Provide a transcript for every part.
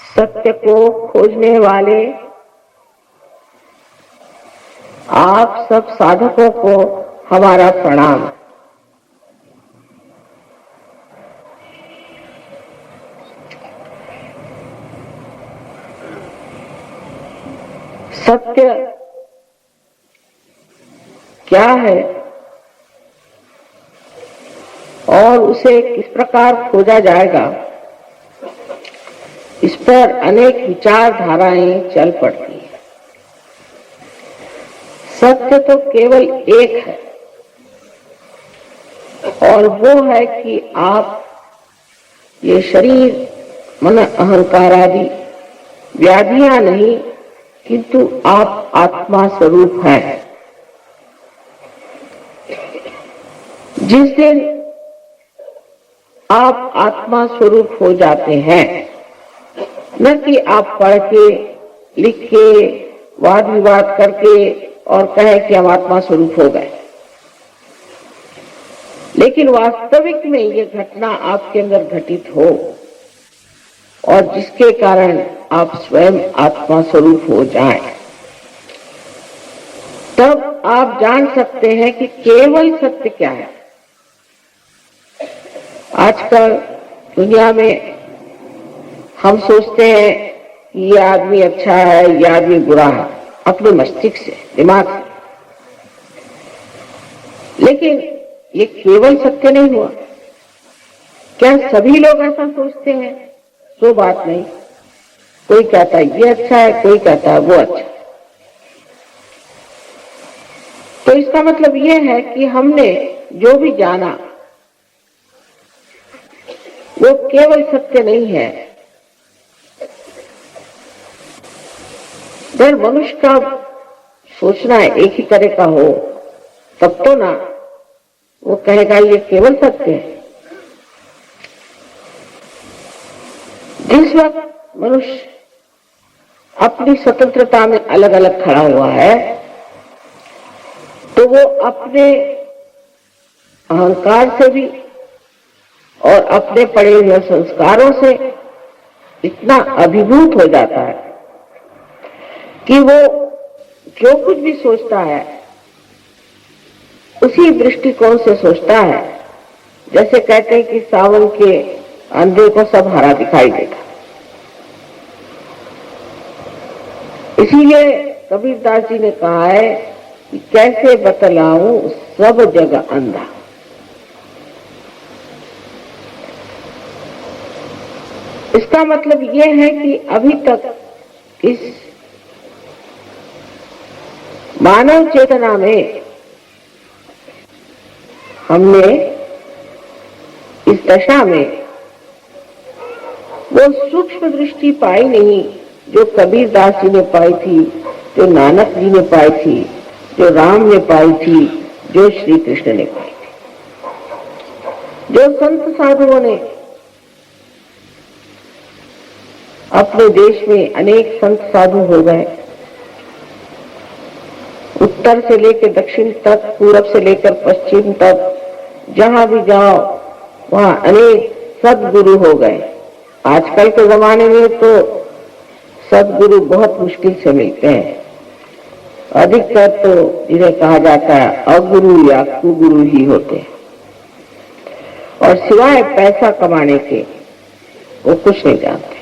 सत्य को खोजने वाले आप सब साधकों को हमारा प्रणाम। सत्य क्या है और उसे किस प्रकार खोजा जाएगा, इस पर अनेक विचारधाराएं चल पड़ती हैं। सत्य तो केवल एक है और वो है कि आप ये शरीर मन अहंकार आदि व्याधियां नहीं, किंतु आप आत्मा स्वरूप हैं। जिस दिन आप आत्मा स्वरूप हो जाते हैं, न कि आप पढ़ के लिख के वाद विवाद करके और कहे कि हम आत्मा स्वरूप हो गए, लेकिन वास्तविक में ये घटना आपके अंदर घटित हो और जिसके कारण आप स्वयं आत्मा स्वरूप हो जाएं, तब आप जान सकते हैं कि केवल सत्य क्या है। आजकल दुनिया में हम सोचते हैं कि ये आदमी अच्छा है, ये आदमी बुरा है, अपने मस्तिष्क से, दिमाग से, लेकिन ये केवल सत्य नहीं हुआ। क्या सभी लोग ऐसा सोचते हैं? तो बात नहीं। कोई कहता है ये अच्छा है, कोई कहता है वो अच्छा है। तो इसका मतलब ये है कि हमने जो भी जाना वो केवल सत्य नहीं है। अगर मनुष्य का सोचना एक ही तरह का हो तब तो ना वो कहेगा ये केवल सत्य है। जिस वक्त मनुष्य अपनी स्वतंत्रता में अलग अलग खड़ा हुआ है, तो वो अपने अहंकार से भी और अपने पड़े हुए संस्कारों से इतना अभिभूत हो जाता है कि वो जो कुछ भी सोचता है उसी दृष्टिकोण से सोचता है। जैसे कहते हैं कि सावन के अंधे को सब हरा दिखाई देगा। इसीलिए कबीरदास जी ने कहा है कि कैसे बतलाऊं सब जगह अंधा। इसका मतलब यह है कि अभी तक इस मानव चेतना में हमने इस दशा में वो सूक्ष्म दृष्टि पाई नहीं जो कबीरदास जी ने पाई थी, जो नानक जी ने पाई थी, जो राम ने पाई थी, जो श्री कृष्ण ने पाई थी। जो संत साधुओं ने अपने देश में अनेक संत साधु हो गए, उत्तर से लेकर दक्षिण तक, पूरब से लेकर पश्चिम तक, जहां भी जाओ वहां अनेक सद्गुरु हो गए। आजकल के जमाने में तो सद्गुरु बहुत मुश्किल से मिलते हैं। अधिकतर तो जिन्हें कहा जाता है अगुरु या कुगुरु ही होते हैं और सिवाय पैसा कमाने के वो कुछ नहीं जानते।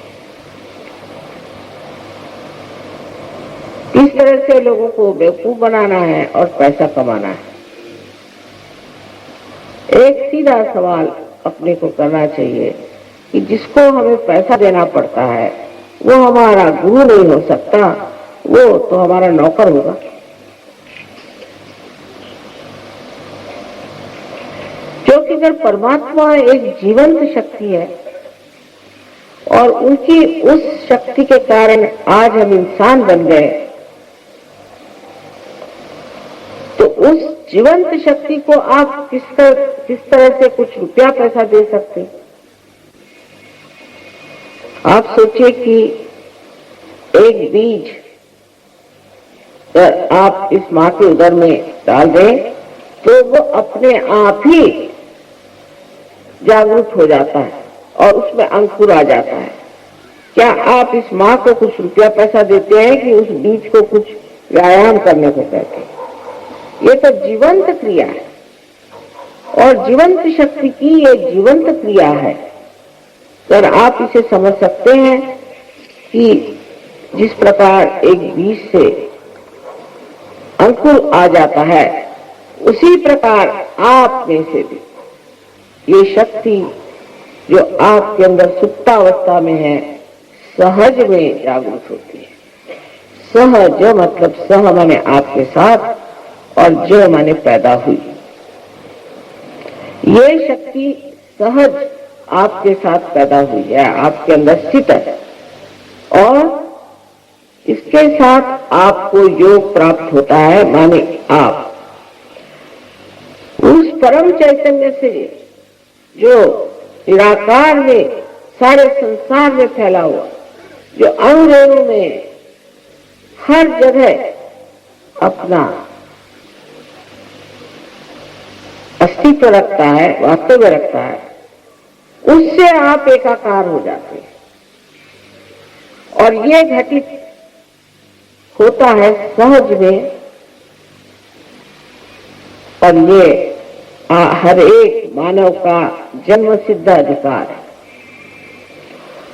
इस तरह से लोगों को बेवकूफ बनाना है और पैसा कमाना है। एक सीधा सवाल अपने को करना चाहिए कि जिसको हमें पैसा देना पड़ता है वो हमारा गुरु नहीं हो सकता, वो तो हमारा नौकर होगा। क्योंकि अगर परमात्मा एक जीवंत शक्ति है और उनकी उस शक्ति के कारण आज हम इंसान बन गए, तो उस जीवंत शक्ति को आप किस तरह से कुछ रुपया पैसा दे सकते? आप सोचिए कि एक बीज आप इस माँ के उदर में डाल दें तो वो अपने आप ही जागरूक हो जाता है और उसमें अंकुर आ जाता है। क्या आप इस माँ को कुछ रुपया पैसा देते हैं कि उस बीज को कुछ व्यायाम करने को कहते हैं? ये तो जीवंत क्रिया है और जीवंत शक्ति की ये जीवंत क्रिया है। अगर आप इसे समझ सकते हैं कि जिस प्रकार एक बीज से अंकुर आ जाता है, उसी प्रकार आप में से भी ये शक्ति जो आपके अंदर सुप्तावस्था में है, सहज में जागृत होती है। सहज मतलब सह माने आपके साथ और ज माने पैदा हुई। ये शक्ति सहज आपके साथ पैदा हुई है, आपके अंदर स्थित है और इसके साथ आपको योग प्राप्त होता है। माने आप उस परम चैतन्य से जो निराकार में सारे संसार में फैला हुआ, जो अंग रेणु में हर जगह अपना अस्तित्व रखता है, वास्तव रखता है, उससे आप एकाकार हो जाते हैं। और ये घटित होता है सहज में और ये हर एक मानव का जन्म सिद्ध अधिकार है।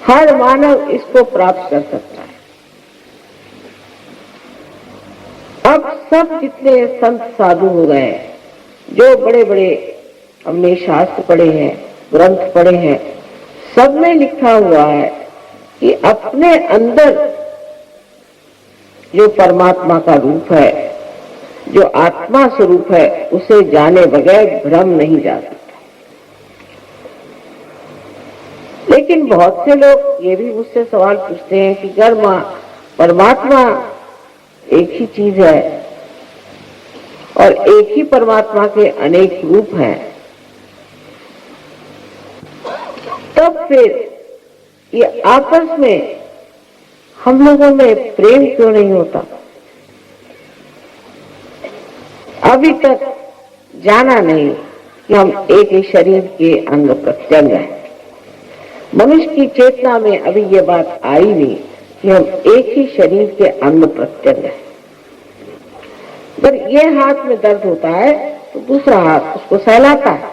हर मानव इसको प्राप्त कर सकता है। अब सब जितने संत साधु हो गए, जो बड़े बड़े हमने शास्त्र पढ़े हैं, ग्रंथ पढ़े हैं, सब में लिखा हुआ है कि अपने अंदर जो परमात्मा का रूप है, जो आत्मा स्वरूप है, उसे जाने बगैर भ्रम नहीं जा सकता। लेकिन बहुत से लोग ये भी मुझसे सवाल पूछते हैं कि अगर परमात्मा एक ही चीज है और एक ही परमात्मा के अनेक रूप हैं, तब फिर ये आपस में हम लोगों में प्रेम क्यों नहीं होता? अभी तक जाना नहीं कि हम एक ही शरीर के अंग प्रत्यंग हैं। मनुष्य की चेतना में अभी ये बात आई नहीं कि हम एक ही शरीर के अंग प्रत्यंग हैं। अगर ये हाथ में दर्द होता है तो दूसरा हाथ उसको सहलाता है।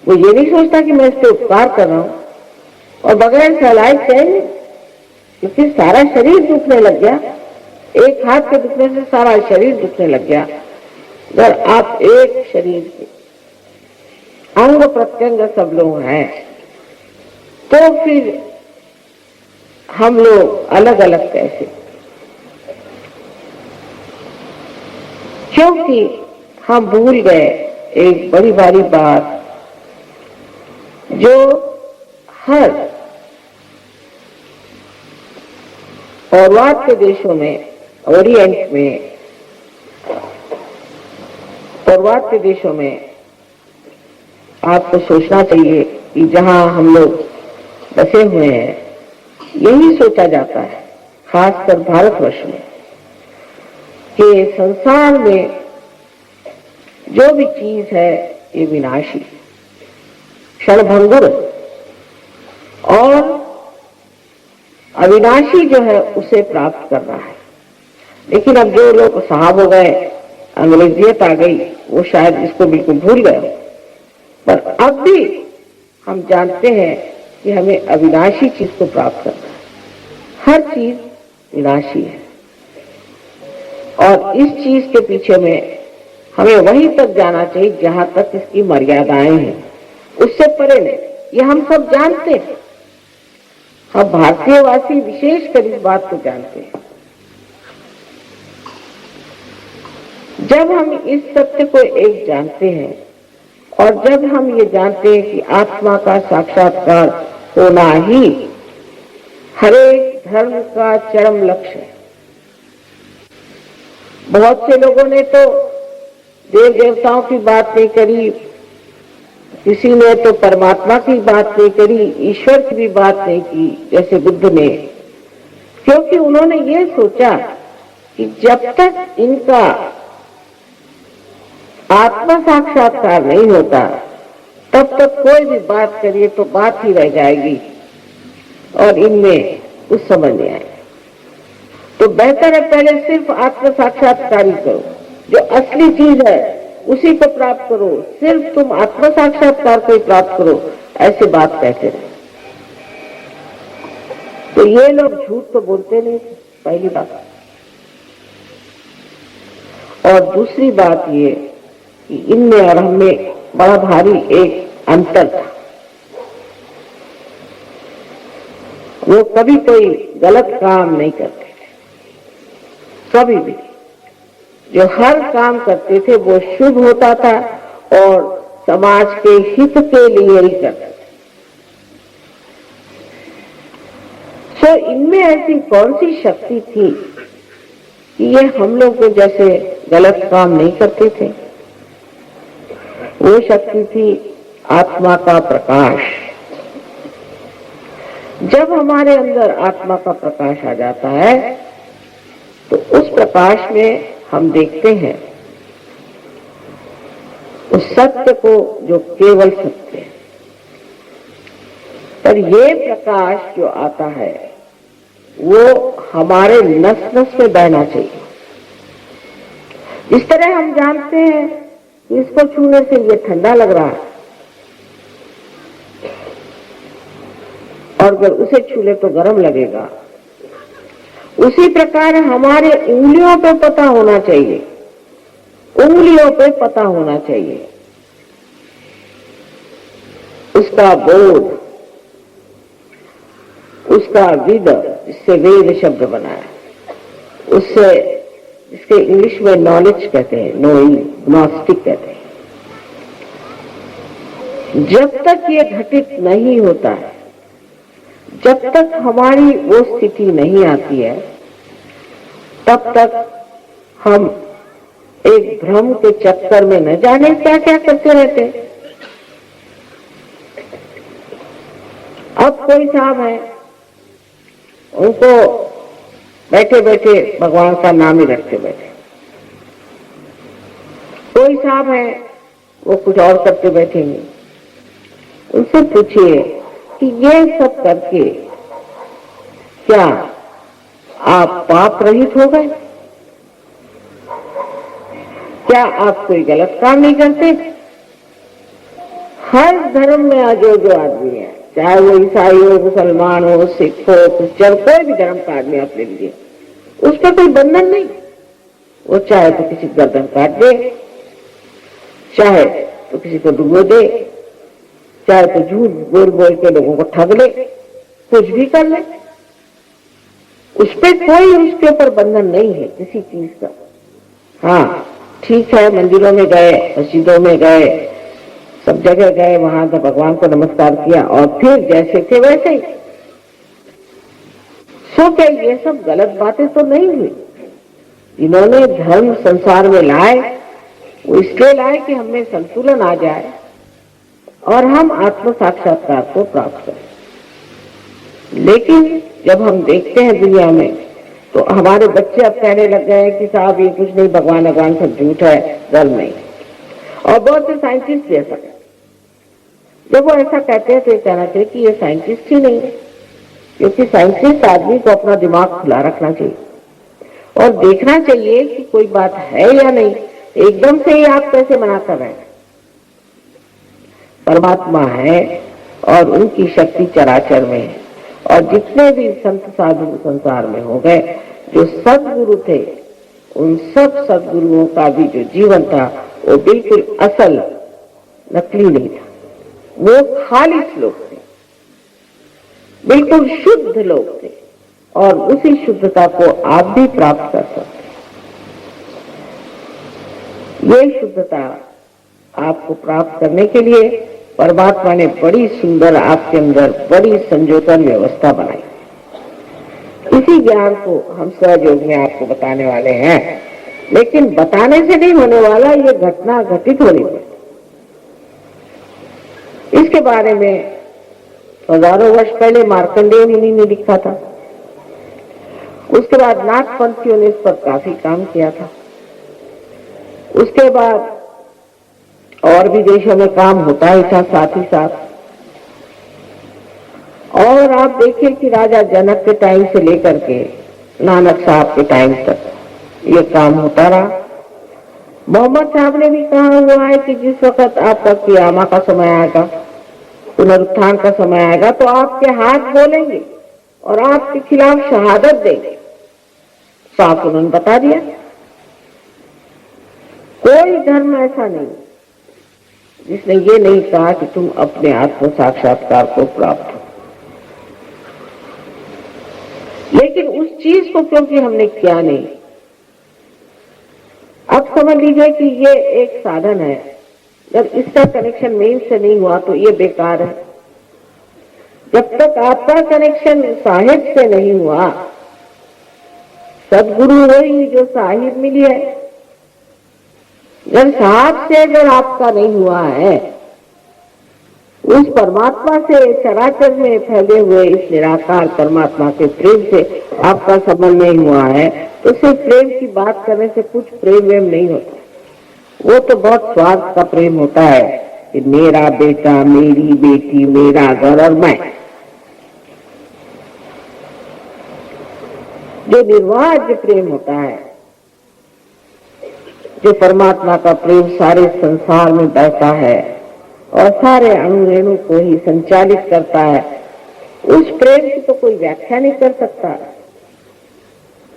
वो ये नहीं सोचता कि मैं इस पे उपकार कर रहा हूं और बगैर सहलाए चाहिए, क्योंकि सारा शरीर दुखने लग गया। एक हाथ के दुखने से सारा शरीर दुखने लग गया। अगर आप एक शरीर के अंग प्रत्यंग सब लोग हैं, तो फिर हम लोग अलग अलग कैसे? क्योंकि हम भूल गए एक बड़ी भारी बात जो हर पौर्वात्य देशों में, ओरिएंट में, पौर्वात्य देशों में आपको सोचना चाहिए कि जहां हम लोग बसे हुए हैं, यही सोचा जाता है, खासकर भारतवर्ष में, कि संसार में जो भी चीज है ये विनाशी, क्षणभंगुर और अविनाशी जो है उसे प्राप्त करना है। लेकिन अब जो लोग साहब हो गए, अंग्रेजियत आ गई, वो शायद इसको बिल्कुल भूल गए। पर अब भी हम जानते हैं कि हमें अविनाशी चीज को प्राप्त करना है। हर चीज विनाशी है और इस चीज के पीछे में हमें वहीं तक जाना चाहिए जहां तक इसकी मर्यादाएं हैं, उससे परे नहीं। ये हम सब जानते हैं, हम भारतीयवासी विशेषकर इस बात को जानते हैं। जब हम इस सत्य को एक जानते हैं और जब हम ये जानते हैं कि आत्मा का साक्षात्कार होना ही हरेक धर्म का चरम लक्ष्य है। बहुत से लोगों ने तो देव देवताओं की बात नहीं करी, किसी ने तो परमात्मा की बात नहीं करी, ईश्वर की भी बात नहीं की, जैसे बुद्ध ने, क्योंकि उन्होंने ये सोचा कि जब तक इनका आत्मा साक्षात्कार नहीं होता तब तक कोई भी बात करिए तो बात ही रह जाएगी। और इनमें कुछ समझ नहीं आए। तो बेहतर है पहले सिर्फ आत्म साक्षात्कार करो, जो असली चीज है उसी को प्राप्त करो, सिर्फ तुम आत्म साक्षात्कार को ही प्राप्त करो, ऐसी बात कहते रहे। तो ये लोग झूठ तो बोलते नहीं, पहली बात। और दूसरी बात ये कि इनमें और हमें बड़ा भारी एक अंतर था। वो कभी कोई गलत काम नहीं करते थे, कभी भी। जो हर काम करते थे वो शुभ होता था और समाज के हित के लिए ही करते थे। तो इनमें ऐसी कौन सी शक्ति थी कि ये हम लोग को जैसे गलत काम नहीं करते थे? वो शक्ति थी आत्मा का प्रकाश। जब हमारे अंदर आत्मा का प्रकाश आ जाता है तो उस प्रकाश में हम देखते हैं उस सत्य को जो केवल सत्य है। पर ये प्रकाश जो आता है वो हमारे नस नस में बहना चाहिए। इस तरह हम जानते हैं कि इसको छूने से ये ठंडा लग रहा है और अगर उसे छू ले तो गर्म लगेगा। उसी प्रकार हमारे उंगलियों पे पता होना चाहिए, उंगलियों पे पता होना चाहिए उसका बोध, उसका विद, जिससे वेद शब्द बना है, उससे इसके इंग्लिश में नॉलेज कहते हैं, नोइंग, ग्नोस्टिक कहते हैं। जब तक ये घटित नहीं होता है, जब तक हमारी वो स्थिति नहीं आती है, तब तक हम एक भ्रम के चक्कर में न जाने क्या क्या करते रहते हैं। अब कोई साहब है, उनको बैठे बैठे भगवान का नाम ही रखते बैठे। कोई साहब है वो कुछ और करते बैठेंगे। उनसे पूछिए कि ये सब करके क्या आप पाप रहित हो गए? क्या आप कोई गलत काम नहीं करते? हर धर्म में जो आदमी है, चाहे वो ईसाई हो, मुसलमान हो, सिख हो, क्रिश्चियन, कोई भी धर्म का आदमी आप ले लीजिए, उसका कोई बंधन नहीं। वो चाहे तो किसी गर्दन काट दे, चाहे तो किसी को डुबो दे, चाहे तो झूठ बोल बोल के लोगों को ठग ले, कुछ भी कर ले। उस पर कोई उसके ऊपर बंधन नहीं है किसी चीज का। हाँ ठीक है, मंदिरों में गए, मस्जिदों में गए, सब जगह गए, वहां तो भगवान को नमस्कार किया और फिर जैसे थे वैसे ही। सो क्या ये सब गलत बातें तो नहीं हुई? इन्होंने धर्म संसार में लाए, वो इसलिए लाए कि हमें संतुलन आ जाए और हम आत्म साक्षात्कार को प्राप्त करें। लेकिन जब हम देखते हैं दुनिया में तो हमारे बच्चे अब कहने लग गए हैं कि साहब ये कुछ नहीं, भगवान भगवान सब झूठ है, धर्म नहीं। और बहुत से साइंटिस्ट भी ऐसा कहते हैं। जब वो ऐसा कहते हैं तो ये कहना चाहिए कि ये साइंटिस्ट ही नहीं है, क्योंकि साइंटिस्ट आदमी को अपना दिमाग खुला रखना चाहिए और देखना चाहिए कि कोई बात है या नहीं। एकदम से ही आप कैसे मना कर रहे हैं? परमात्मा है और उनकी शक्ति चराचर में है। और जितने भी संत साधु संसार में हो गए, जो सदगुरु थे, उन सब सदगुरुओं का भी जो जीवन था वो बिल्कुल असल, नकली नहीं था। वो खालिस लोग थे, बिल्कुल शुद्ध लोग थे और उसी शुद्धता को आप भी प्राप्त कर सकते। ये शुद्धता आपको प्राप्त करने के लिए परमात्मा ने बड़ी सुंदर आपके अंदर बड़ी संजोतन व्यवस्था बनाई। इसी ज्ञान को हम सहयोग में आपको बताने वाले हैं, लेकिन बताने से नहीं होने वाला, ये घटना घटित होनी है। इसके बारे में हजारों वर्ष पहले मार्कंडेय मुनि ने लिखा था। उसके बाद नाथपंथियों ने इस पर काफी काम किया था। उसके बाद और भी देशों में काम होता ही था साथ ही साथ। और आप देखिए कि राजा जनक के टाइम से लेकर के नानक साहब के टाइम तक ये काम होता रहा। मोहम्मद साहब ने भी कहा हुआ है कि जिस वक्त आपका क़ियामा का समय आएगा, पुनरुत्थान का समय आएगा, तो आपके हाथ बोलेंगे और आपके खिलाफ शहादत देंगे। साफ उन्होंने बता दिया। कोई धर्म ऐसा नहीं जिसने ये नहीं कहा कि तुम अपने आत्म साक्षात्कार को प्राप्त हो। लेकिन उस चीज को क्योंकि हमने किया नहीं, अब समझ लीजिए कि ये एक साधन है, जब इसका कनेक्शन मेन से नहीं हुआ तो ये बेकार है। जब तक आपका कनेक्शन साहिब से नहीं हुआ, सदगुरु वही जो साहिब मिली है, जब साहब से अगर आपका नहीं हुआ है, उस परमात्मा से चराचर में फैले हुए इस निराकार परमात्मा के प्रेम से आपका संबंध नहीं हुआ है, तो सिर्फ प्रेम की बात करने से कुछ प्रेम वेम नहीं होता। वो तो बहुत स्वार्थ का प्रेम होता है कि मेरा बेटा, मेरी बेटी, मेरा घर और मैं। जो निर्वाज्य प्रेम होता है, जो परमात्मा का प्रेम सारे संसार में बहता है और सारे अणु रेणु को ही संचालित करता है, उस प्रेम की तो कोई व्याख्या नहीं कर सकता।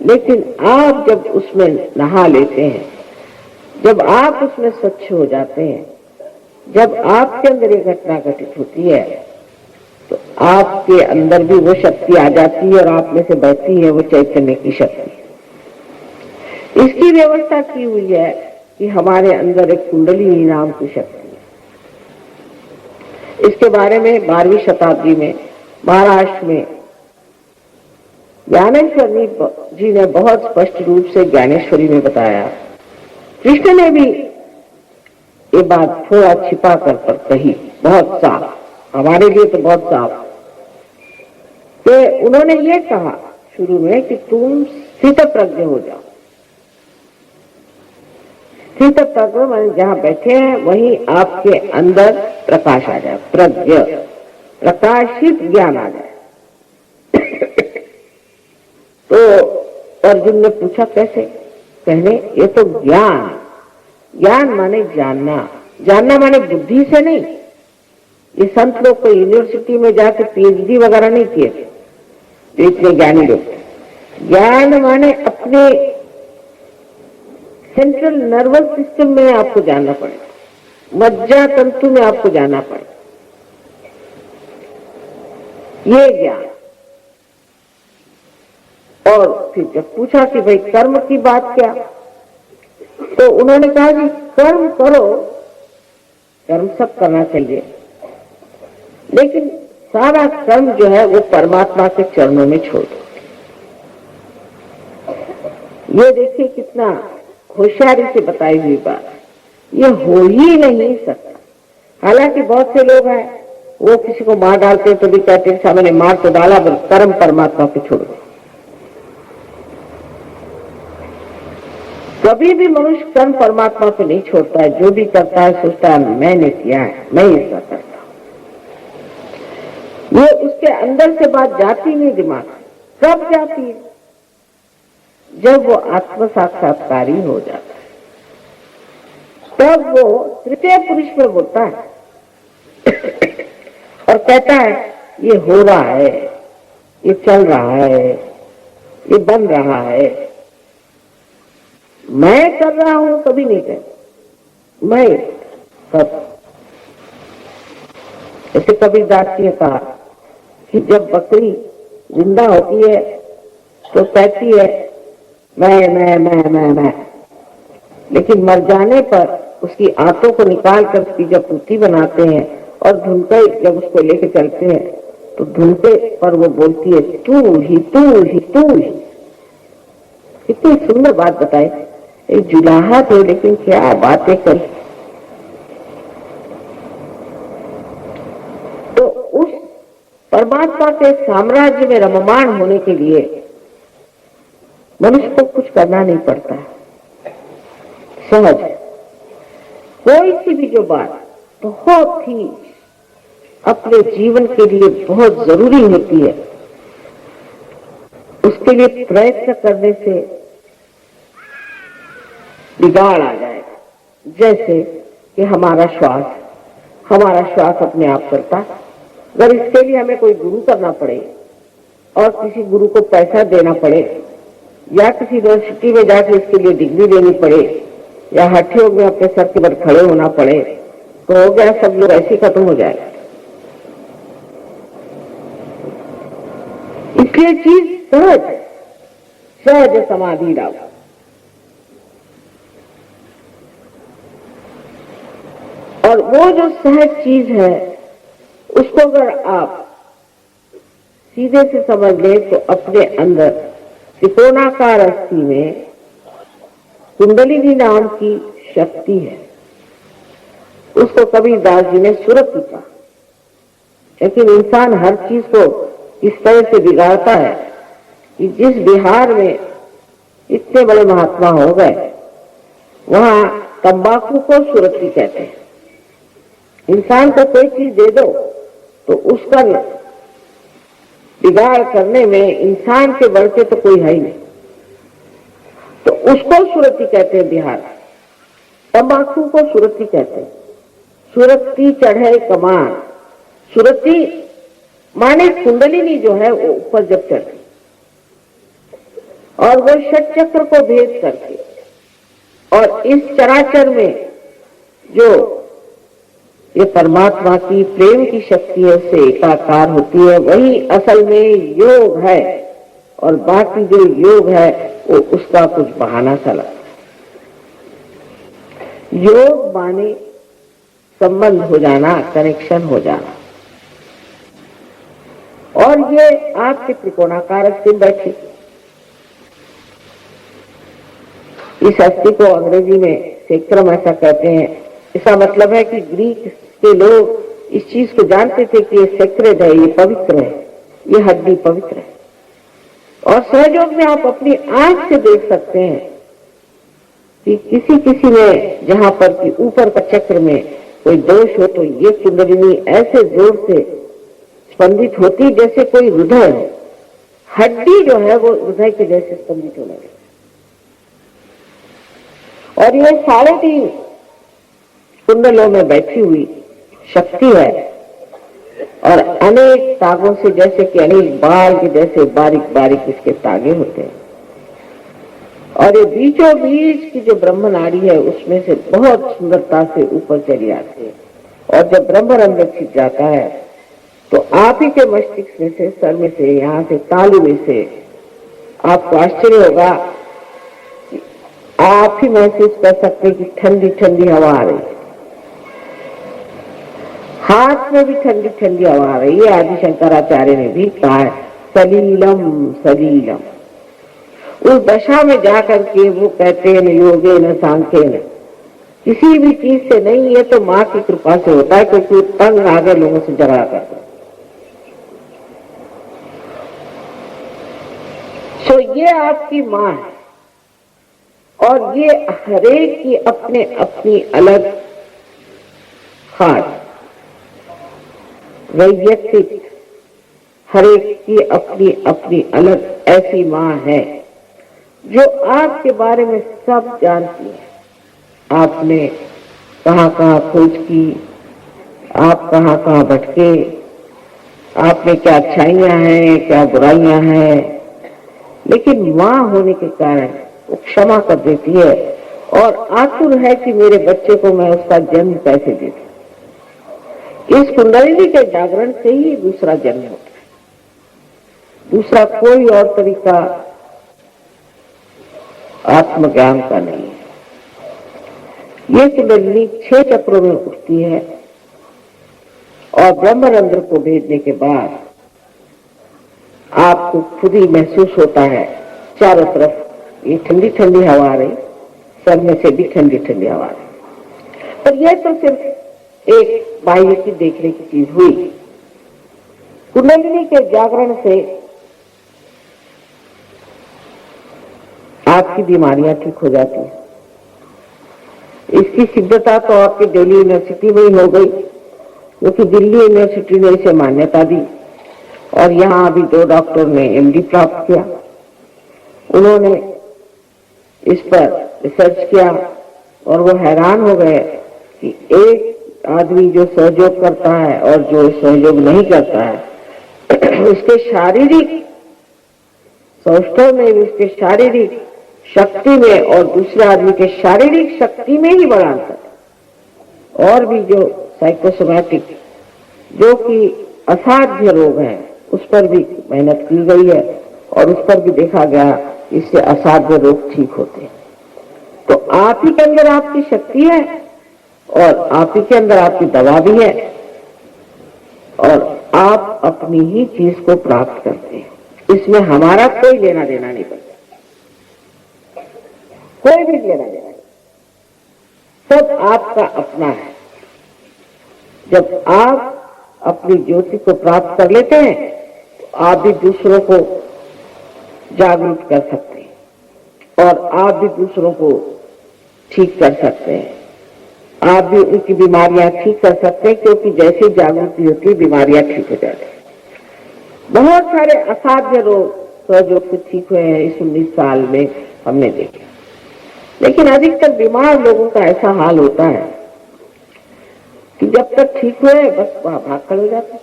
लेकिन आप जब उसमें नहा लेते हैं, जब आप उसमें स्वच्छ हो जाते हैं, जब आपके अंदर ये घटना घटित होती है, तो आपके अंदर भी वो शक्ति आ जाती है और आप में से बहती है वो चैतन्य की शक्ति। इसकी व्यवस्था की हुई है कि हमारे अंदर एक कुंडलिनी नाम की शक्ति है। इसके बारे में 12वीं शताब्दी में महाराष्ट्र में ज्ञानेश्वर जी ने बहुत स्पष्ट रूप से ज्ञानेश्वरी में बताया। कृष्ण ने भी ये बात थोड़ा छिपा कर पर कही, बहुत साफ, हमारे लिए तो बहुत साफ। तो उन्होंने ये कहा शुरू में कि तुम स्थित प्रज्ञ हो जाओ। स्थित प्रज्ञ माने जहां बैठे हैं वहीं आपके अंदर प्रकाश आ जाए, प्रज्ञ, प्रकाशित ज्ञान आ जाए। तो अर्जुन ने पूछा कैसे? कहने ये तो ज्ञान, ज्ञान माने जानना, जानना माने बुद्धि से नहीं। ये संत लोग को यूनिवर्सिटी में जाके पीएचडी वगैरह नहीं किए थे, तो इतने ज्ञानी लोग थे। ज्ञान माने अपने सेंट्रल नर्वस सिस्टम में आपको जानना पड़ेगा, मज्जा तंतु में आपको जाना पड़ेगा, ये ज्ञान। और फिर जब पूछा कि भाई कर्म की बात क्या, तो उन्होंने कहा कि कर्म करो, कर्म सब करना चाहिए, लेकिन सारा कर्म जो है वो परमात्मा के चरणों में छोड़ दो। ये देखिए कितना होशियारी से बताई हुई बात, ये हो ही नहीं सकता। हालांकि बहुत से लोग हैं वो किसी को मार डालते हैं तो भी कहते हैं सामने मार तो डाला, कर्म परमात्मा पे छोड़ दो। कभी भी मनुष्य कर्म परमात्मा पे नहीं छोड़ता है। जो भी करता है सोचता है मैंने किया है, मैं ऐसा करता हूं। ये उसके अंदर से बात जाती नहीं दिमाग। कब जाती है? जब वो आत्म साक्षात्कारी हो जाता है, तब वो तृतीय पुरुष में बोलता है और कहता है ये हो रहा है, ये चल रहा है, ये बन रहा है। मैं कर रहा हूं कभी नहीं कहता, मैं कर। ऐसे कबीरदास जी ने कहा कि जब बकरी जिंदा होती है तो कहती है मैं, लेकिन मर जाने पर उसकी आंतों को निकाल कर उसकी जब पुट्ठी बनाते हैं और धुनके जब उसको लेके चलते हैं तो धुनके पर वो बोलती है तू ही तू ही तू ही। कितनी सुंदर बात बताई। एक जुलाहा थे लेकिन क्या बातें कर। तो उस परमात्मा के साम्राज्य में रममाण होने के लिए मनुष्य को कुछ करना नहीं पड़ता है, सहज। कोई सी भी जो बात बहुत ही अपने जीवन के लिए बहुत जरूरी होती है, उसके लिए प्रयत्न करने से बिगाड़ आ जाएगा। जैसे कि हमारा श्वास अपने आप करता, अगर इसके लिए हमें कोई गुरु करना पड़े और किसी गुरु को पैसा देना पड़े या किसी यूनिवर्सिटी में जाकर इसके लिए डिग्री लेनी पड़े या हठ योग में अपने सर के पर खड़े होना पड़े, तो हो गया, सब लोग ऐसे खत्म हो जाएगा। इसलिए चीज सहज समाधि लाओ। और वो जो सहज चीज है उसको अगर आप सीधे से समझ लें तो अपने अंदर त्रिकोणाकार अस्थि में कुंडलिनी नाम की शक्ति है। उसको कबीरदास जी ने सुरति कहा। लेकिन इंसान हर चीज को इस तरह से बिगाड़ता है कि जिस बिहार में इतने बड़े महात्मा हो गए वहां तंबाकू को सुरति कहते हैं। इंसान को कोई चीज दे दो तो उसका बिगाड़ करने में इंसान के बढ़ के तो कोई है ही नहीं, तो उसको सुरति कहते हैं बिहार। तंबाकू को सुरति कहते हैं। सुरति चढ़े कमान, सुरति माने कुंडलिनी जो है वो ऊपर जब चढ़ती और वो षट चक्र को भेद करके और इस चराचर में जो ये परमात्मा की प्रेम की शक्ति है उससे एकाकार होती है, वही असल में योग है। और बाकी जो योग है वो उसका कुछ बहाना सा लगता है। योग माने संबंध हो जाना, कनेक्शन हो जाना। और ये आपके त्रिकोणाकार अस्थि बैठी, इस अस्थि को अंग्रेजी में सेक्रम ऐसा कहते हैं। इसका मतलब है कि ग्रीक के लोग इस चीज को जानते थे कि ये सेक्रेड है, ये पवित्र है, ये हड्डी पवित्र है। और सहयोग में आप अपनी आंख से देख सकते हैं कि किसी किसी में जहां पर कि ऊपर का चक्र में कोई दोष हो तो ये कुंडलिनी ऐसे जोर से स्पंदित होती जैसे कोई हृदय है। हड्डी जो है वो हृदय के जैसे स्पंदित होने लगी। और ये 3.5 कुंडलों में बैठी हुई शक्ति है और अनेक तागों से, जैसे कि अनेक बाल के जैसे बारीक बारीक इसके तागे होते हैं। और ये बीचों बीच की जो ब्रह्म नाड़ी है उसमें से बहुत सुंदरता से ऊपर चली आती है। और जब ब्रह्मरंध्र छिप जाता है तो आप ही के मस्तिष्क में से, सर में से, यहाँ से तालू में से आपको आश्चर्य होगा, आप ही महसूस कर सकते कि ठंडी ठंडी हवा आ रही है। हाथ में भी ठंडी ठंडी हवा आ रही है। आदि शंकराचार्य ने भी कहा है सलीलम सलीलम। उस दशा में जाकर के वो कहते हैं योगे न सांख्य न, किसी भी चीज से नहीं, ये तो माँ की कृपा से होता है, क्योंकि तंग आगे लोगों से झगड़ा करता है। सो ये आपकी माँ है और ये हरेक की अपने अपनी अलग खास वैयक्तिक, हरेक की अपनी अपनी अलग ऐसी माँ है जो आपके बारे में सब जानती है। आपने कहाँ कहाँ खोज की, आप कहाँ कहाँ भटके, आप में क्या अच्छाइयां हैं, क्या बुराइयां हैं, लेकिन माँ होने के कारण वो क्षमा कर देती है और आतुर है कि मेरे बच्चे को मैं उसका जन्म कैसे दे दूं। इस कुंडलिनी के जागरण से ही दूसरा जन्म होता है। दूसरा कोई और तरीका आत्मज्ञान का नहीं है। ये कुंडलिनी 6 चक्रों में उठती है और ब्रह्मरंध्र को भेजने के बाद आपको खुद ही महसूस होता है चारों तरफ ये ठंडी ठंडी हवा आ रही, सर में से भी ठंडी ठंडी हवा आ रही। पर यह तो सिर्फ एक बाह्य की देखने की चीज हुई। कुंडलिनी के जागरण से आपकी बीमारियां ठीक हो जाती हैं। इसकी सिद्धता तो आपकी दिल्ली यूनिवर्सिटी में ही हो गई। क्योंकि दिल्ली यूनिवर्सिटी ने इसे मान्यता दी और यहाँ अभी 2 डॉक्टर ने MD प्राप्त किया। उन्होंने इस पर रिसर्च किया और वो हैरान हो गए कि एक आदमी जो सहयोग करता है और जो सहयोग नहीं करता है उसके शारीरिक सौष्ठव में, उसके शारीरिक शक्ति में और दूसरे आदमी के शारीरिक शक्ति में ही बड़ा अंतर है। और भी जो साइकोसोमैटिक जो कि असाध्य रोग हैं उस पर भी मेहनत की गई है और उस पर भी देखा गया इससे असाध्य रोग ठीक होते हैं। तो आप ही के अंदर आपकी शक्ति है और आप ही के अंदर आपकी दवा भी है और आप अपनी ही चीज को प्राप्त करते हैं। इसमें हमारा कोई लेना देना नहीं पड़ता, कोई भी लेना देना नहीं, सब आपका अपना है। जब आप अपनी ज्योति को प्राप्त कर लेते हैं तो आप भी दूसरों को जागरूक कर सकते हैं और आप भी दूसरों को ठीक कर सकते हैं। आप भी उनकी बीमारियां ठीक कर सकते हैं, क्योंकि जैसे जागृति होती है बीमारियां ठीक हो जाती है। बहुत सारे असाध्य रोग सहयोग से ठीक हुए हैं इस 19 साल में हमने देखे। लेकिन अधिकतर बीमार लोगों का ऐसा हाल होता है कि जब तक ठीक हुए बस भाग खड़े हो जाते।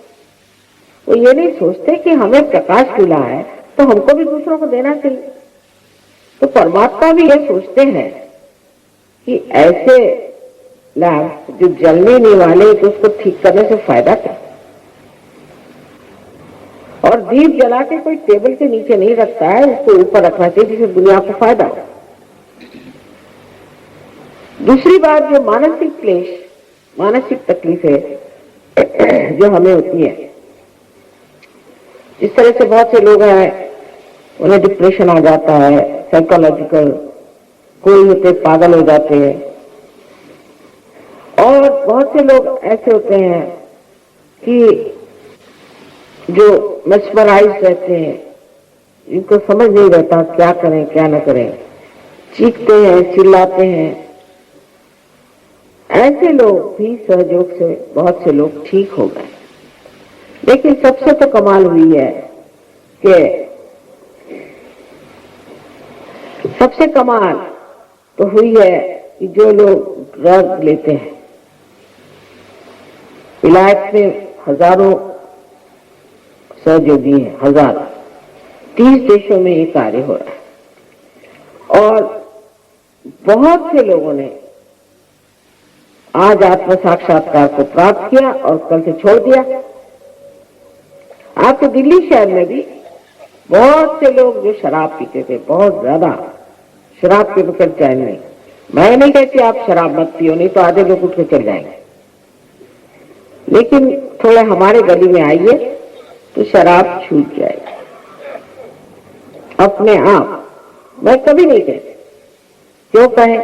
वो ये नहीं सोचते कि हमें प्रकाश मिला है तो हमको भी दूसरों को देना चाहिए। तो परमात्मा भी ये सोचते हैं कि ऐसे लैंप जो जलने नहीं वाले तो उसको ठीक करने से फायदा क्या। और दीप जला के कोई टेबल के नीचे नहीं रखता है, उसको ऊपर रखना चाहिए जिससे दुनिया को फायदा हो। दूसरी बात, जो मानसिक क्लेश, मानसिक तकलीफें जो हमें होती है, इस तरह से बहुत से लोग हैं उन्हें डिप्रेशन आ जाता है, साइकोलॉजिकल, कोई होते पागल हो जाते हैं और बहुत से लोग ऐसे होते हैं कि जो mesmerized रहते हैं, इनको समझ नहीं रहता क्या करें क्या न करें, चीखते हैं, चिल्लाते हैं। ऐसे लोग भी सहयोग से बहुत से लोग ठीक हो गए। लेकिन सबसे तो कमाल हुई है कि सबसे कमाल तो हुई है कि जो लोग ड्रग लेते हैं, विलायत में हजारों सहयोगी हैं, हजार 30 देशों में ये कार्य हो रहा है और बहुत से लोगों ने आज आत्म साक्षात्कार को प्राप्त किया और कल से छोड़ दिया। आपके दिल्ली शहर में भी बहुत से लोग जो शराब पीते थे, बहुत ज्यादा शराब के बगैर चैन नहीं। मैं नहीं कहती आप शराब मत पियो, नहीं तो आधे लोग उठ के चल जाएंगे, लेकिन थोड़ा हमारे गली में आइए तो शराब छूट जाएगी अपने आप। मैं कभी नहीं कहती, क्यों कहे,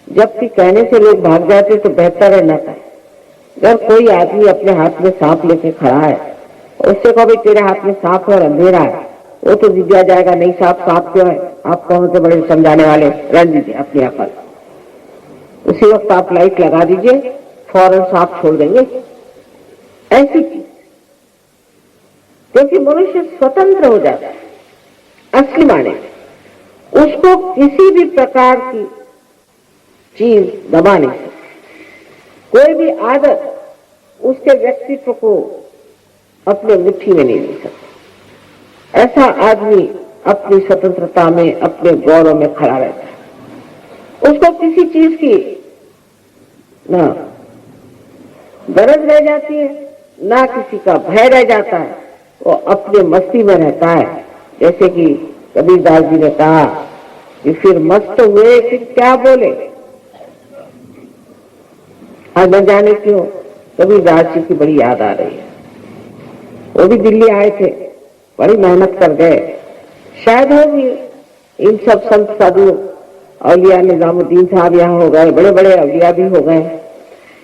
जबकि कहने से लोग भाग जाते तो बेहतर है न कहे। अगर कोई आदमी अपने हाथ में सांप लेके खड़ा है और उससे कहो भाई तेरे हाथ में सांप है और अंधेरा है, वो तो जिज्ञा जाएगा, नहीं सांप सांप क्यों है, आप कौन से बड़े समझाने वाले, रन दीजिए अपनी अकल। उसी वक्त आप लाइट लगा दीजिए, फौरन सांप छोड़ देंगे। ऐसी चीज, क्योंकि मनुष्य स्वतंत्र हो जाता है असली माने, उसको किसी भी प्रकार की चीज दबा नहीं सकती। कोई भी आदत उसके व्यक्तित्व को अपने मुट्ठी में नहीं ले सकती। ऐसा आदमी अपनी स्वतंत्रता में, अपने गौरव में खड़ा रहता है। उसको किसी चीज की ना गरज रह जाती है, ना किसी का भय रह जाता है। वो अपने मस्ती में रहता है। जैसे कि कबीरदास जी ने कहा कि फिर मस्त हुए फिर क्या बोले। आज न जाने क्यों कबीरदास जी की बड़ी याद आ रही है। वो भी दिल्ली आए थे, बड़ी मेहनत कर गए। शायद होगी इन सब संत साधु औलिया, निजामुद्दीन साहब यहाँ हो गए, बड़े बड़े औलिया भी हो गए।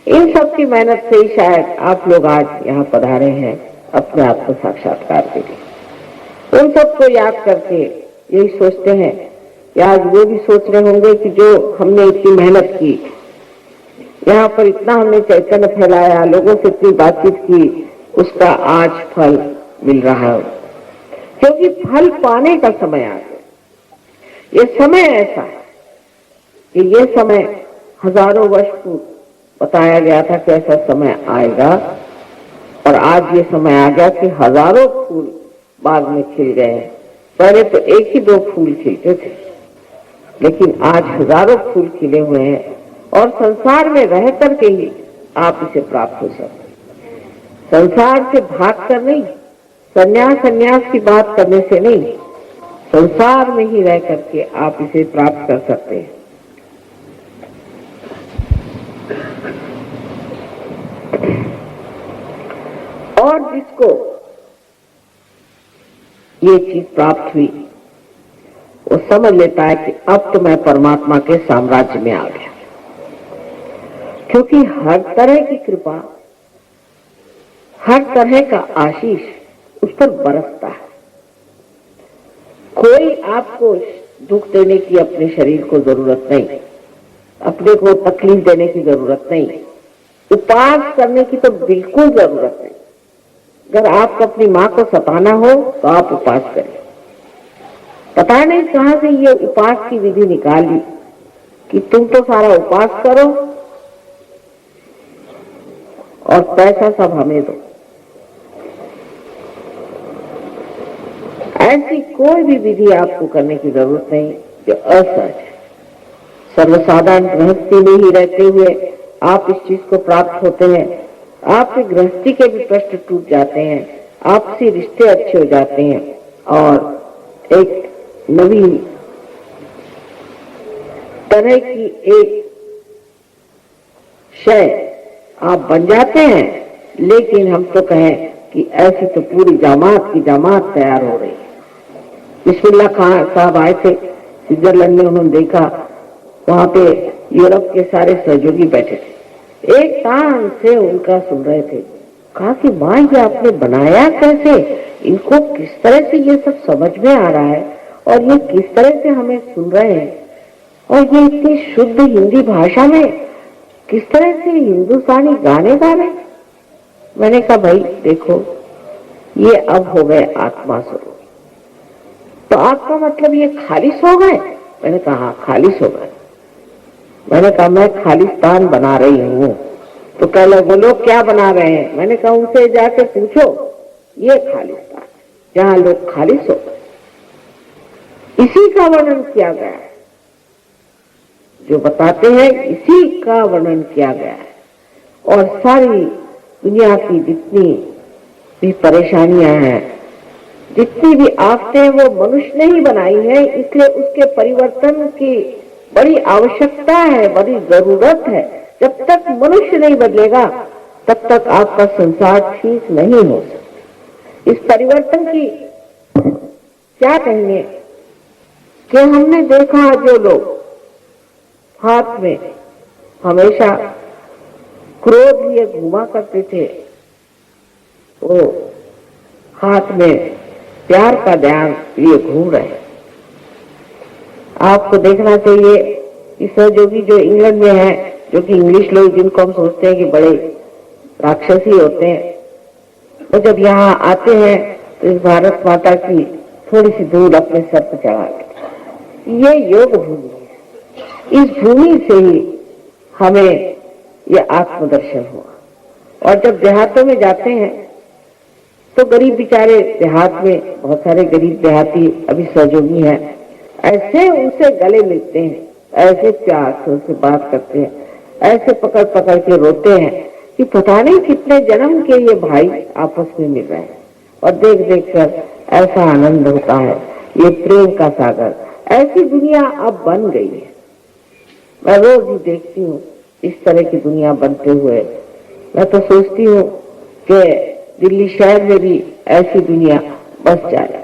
इन सब की मेहनत से ही शायद आप लोग आज यहाँ पधारे हैं अपने आप को साक्षात्कार के लिए। उन सबको याद करके यही सोचते हैं कि आज वो भी सोच रहे होंगे कि जो हमने इतनी मेहनत की, यहाँ पर इतना हमने चैतन्य फैलाया, लोगों से इतनी बातचीत की, उसका आज फल मिल रहा है। क्योंकि फल पाने का समय आ गया। ये समय ऐसा है कि ये समय हजारों वर्ष पूर्व बताया गया था कि ऐसा समय आएगा, और आज ये समय आ गया कि हजारों फूल बाग में खिल गए। पहले तो एक ही दो फूल खिलते थे, लेकिन आज हजारों फूल खिले हुए हैं, और संसार में रह करके ही आप इसे प्राप्त हो सकते। संसार से भाग कर नहीं, संन्यास की बात करने से नहीं, संसार में ही रह करके आप इसे प्राप्त कर सकते हैं। और जिसको ये चीज प्राप्त हुई, वो समझ लेता है कि अब तो मैं परमात्मा के साम्राज्य में आ गया। क्योंकि हर तरह की कृपा, हर तरह का आशीष उस पर बरसता है। कोई आपको दुख देने की अपने शरीर को जरूरत नहीं, अपने को तकलीफ देने की जरूरत नहीं, उपास करने की तो बिल्कुल जरूरत नहीं। अगर आपको अपनी माँ को सताना हो तो आप उपास करें। पता नहीं कहां से ये उपास की विधि निकाली कि तुम तो सारा उपास करो और पैसा सब हमें दो। ऐसी कोई भी विधि आपको करने की जरूरत नहीं जो असहज है। सर्वसाधारण गृहस्थी में ही रहते हुए आप इस चीज को प्राप्त होते हैं। आपके गृहस्थी के भी प्रश्न टूट जाते हैं, आपसी रिश्ते अच्छे हो जाते हैं, और एक नवी तरह की एक शय आप बन जाते हैं। लेकिन हम तो कहें कि ऐसी तो पूरी जामात की जामात तैयार हो रही है। बिस्मिल्लाह खान साहब आए थे स्विट्जरलैंड में, उन्होंने देखा वहां पे यूरोप के सारे सहयोगी बैठे थे, एक कान से उनका सुन रहे थे। कहा कि माँ ये आपने बनाया कैसे, इनको किस तरह से ये सब समझ में आ रहा है, और ये किस तरह से हमें सुन रहे हैं, और ये इतनी शुद्ध हिंदी भाषा में किस तरह से हिंदुस्तानी गाने गा रहे। मैंने कहा भाई देखो, ये अब हो गए आत्मा स्वरूप। तो आपका मतलब ये खालिस हो गए? मैंने कहा हाँ खालिस हो गए। मैंने कहा मैं खालिस्तान बना रही हूँ। तो कह लो वो लोग क्या बना रहे हैं? मैंने कहा उनसे जाके पूछो, ये खालिस्तान जहाँ लोग खालिस हो गए, इसी का वर्णन किया गया है। जो बताते हैं इसी का वर्णन किया गया है। और सारी दुनिया की जितनी भी परेशानियां हैं, जितनी भी आफतें हैं, वो मनुष्य ने ही बनाई है। इसलिए उसके परिवर्तन की बड़ी आवश्यकता है, बड़ी जरूरत है। जब तक मनुष्य नहीं बदलेगा तब तक आपका संसार ठीक नहीं हो सकता। इस परिवर्तन की क्या कहेंगे कि हमने देखा जो लोग हाथ में हमेशा क्रोध लिए घुमा करते थे, वो हाथ में प्यार का ध्यान लिए घूम रहे हैं। आपको देखना चाहिए कि सहयोगी जो इंग्लैंड में है, जो कि इंग्लिश लोग जिनको हम सोचते हैं कि बड़े राक्षसी होते हैं, वो जब यहाँ आते हैं तो इस भारत माता की थोड़ी सी धूल अपने सर पर चढ़ा देते। ये योग भूमि है। इस भूमि से ही हमें ये आत्मदर्शन हुआ। और जब देहातों में जाते हैं तो गरीब बेचारे देहात में, बहुत सारे गरीब देहाती अभी सहयोगी हैं, ऐसे उनसे गले मिलते हैं, ऐसे प्यार से उनसे बात करते हैं, ऐसे पकड़ पकड़ के रोते हैं कि पता नहीं कितने जन्म के ये भाई आपस में मिल रहे हैं। और देख देख कर ऐसा आनंद होता है। ये प्रेम का सागर, ऐसी दुनिया अब बन गई है। मैं रोज ही देखती हूँ इस तरह की दुनिया बनते हुए। मैं तो सोचती हूँ कि दिल्ली शहर में भी ऐसी दुनिया बस जाए।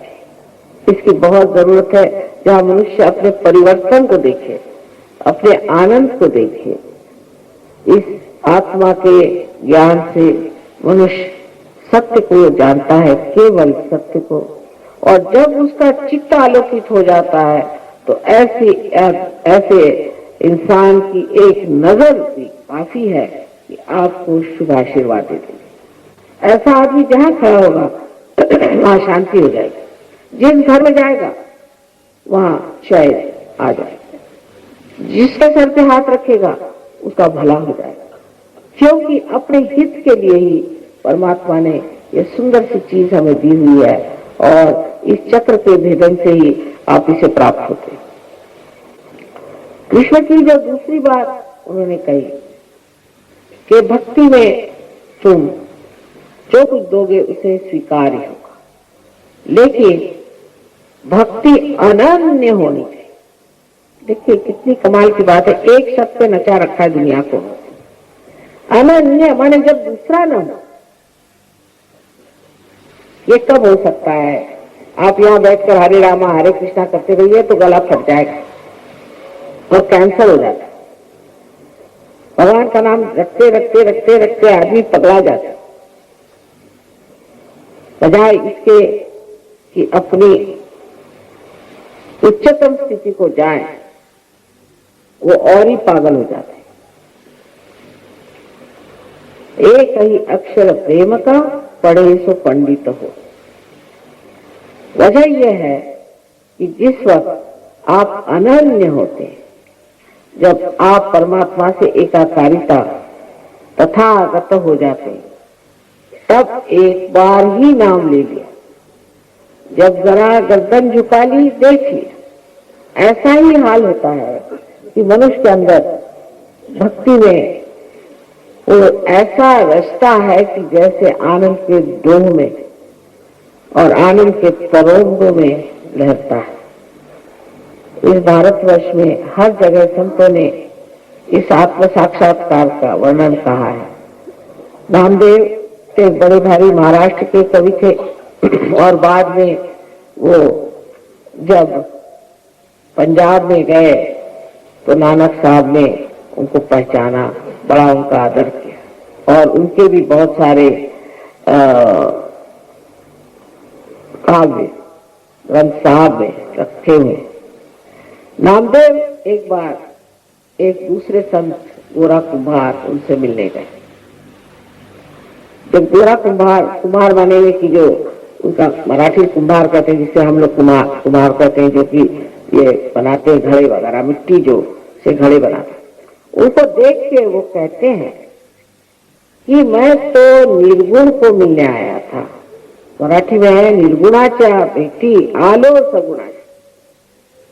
इसकी बहुत जरूरत है, जहाँ मनुष्य अपने परिवर्तन को देखे, अपने आनंद को देखे। इस आत्मा के ज्ञान से मनुष्य सत्य को जानता है, केवल सत्य को। और जब उसका चित्त आलोकित हो जाता है तो ऐसे इंसान की एक नजर सी काफी है कि आपको शुभ आशीर्वाद दे देंगे। ऐसा आदमी जहां खड़ा होगा वहां शांति हो जाएगी। जिस घर में जाएगा वहां शायद आ जाएगा। जिसके सर पे हाथ रखेगा उसका भला हो जाएगा, क्योंकि अपने हित के लिए ही परमात्मा ने ये सुंदर सी चीज हमें दी हुई है और इस चक्र के भेदन से ही आप इसे प्राप्त होते। कृष्ण की जो दूसरी बात उन्होंने कही कि भक्ति में तुम जो कुछ दोगे उसे स्वीकार ही होगा, लेकिन भक्ति अनन्य होनी चाहिए। देखिए कितनी कमाल की बात है, एक शब्द पे नचा रखा है दुनिया को। अनन्य माने जब दूसरा न हो। ये कब हो सकता है? आप यहाँ बैठकर हरे रामा हरे कृष्णा करते रहिए तो गला फट जाएगा और कैंसर हो जाता है। भगवान का नाम रखते रखते रखते रखते आदमी पगला जाता है, बजाय इसके कि अपनी उच्चतम स्थिति को जाए वो और ही पागल हो जाते हैं। एक ही अक्षर प्रेम का पढ़े सो पंडित हो। वजह यह है कि जिस वक्त आप अनन्य होते हैं, जब आप परमात्मा से एकाकारिता तथागत हो जाते हैं, तब एक बार ही नाम ले लिया, जब जरा गर्दन झुका ली देख लिया। ऐसा ही हाल होता है कि मनुष्य के अंदर भक्ति में वो ऐसा रचता है कि जैसे आनंद के डोह में और आनंद के तरंगों में लहरता है। इस भारतवर्ष में हर जगह संतों ने इस आत्म साक्षात्कार का वर्णन कहा है। नामदेव से बड़े भारी महाराष्ट्र के कवि थे और बाद में वो जब पंजाब में गए तो नानक साहब ने उनको पहचाना, बड़ा उनका आदर किया और उनके भी बहुत सारे काव्य ग्रंथ साहब में रखे हुए। नामदेव एक बार एक दूसरे संत गोरा कुम्हार उनसे मिलने गए। जब गोरा कुम्हार माने की जो उनका मराठी कुम्हार कहते हैं, जिसे हम लोग कुम्हार कहते हैं, जो कि ये बनाते हैं घड़े वगैरह, मिट्टी जो से घड़े बनाते, उनको देख के वो कहते हैं कि मैं तो निर्गुण को मिलने आया था। मराठी में है निर्गुणाच्या भेटी आलो सगुणाच्या।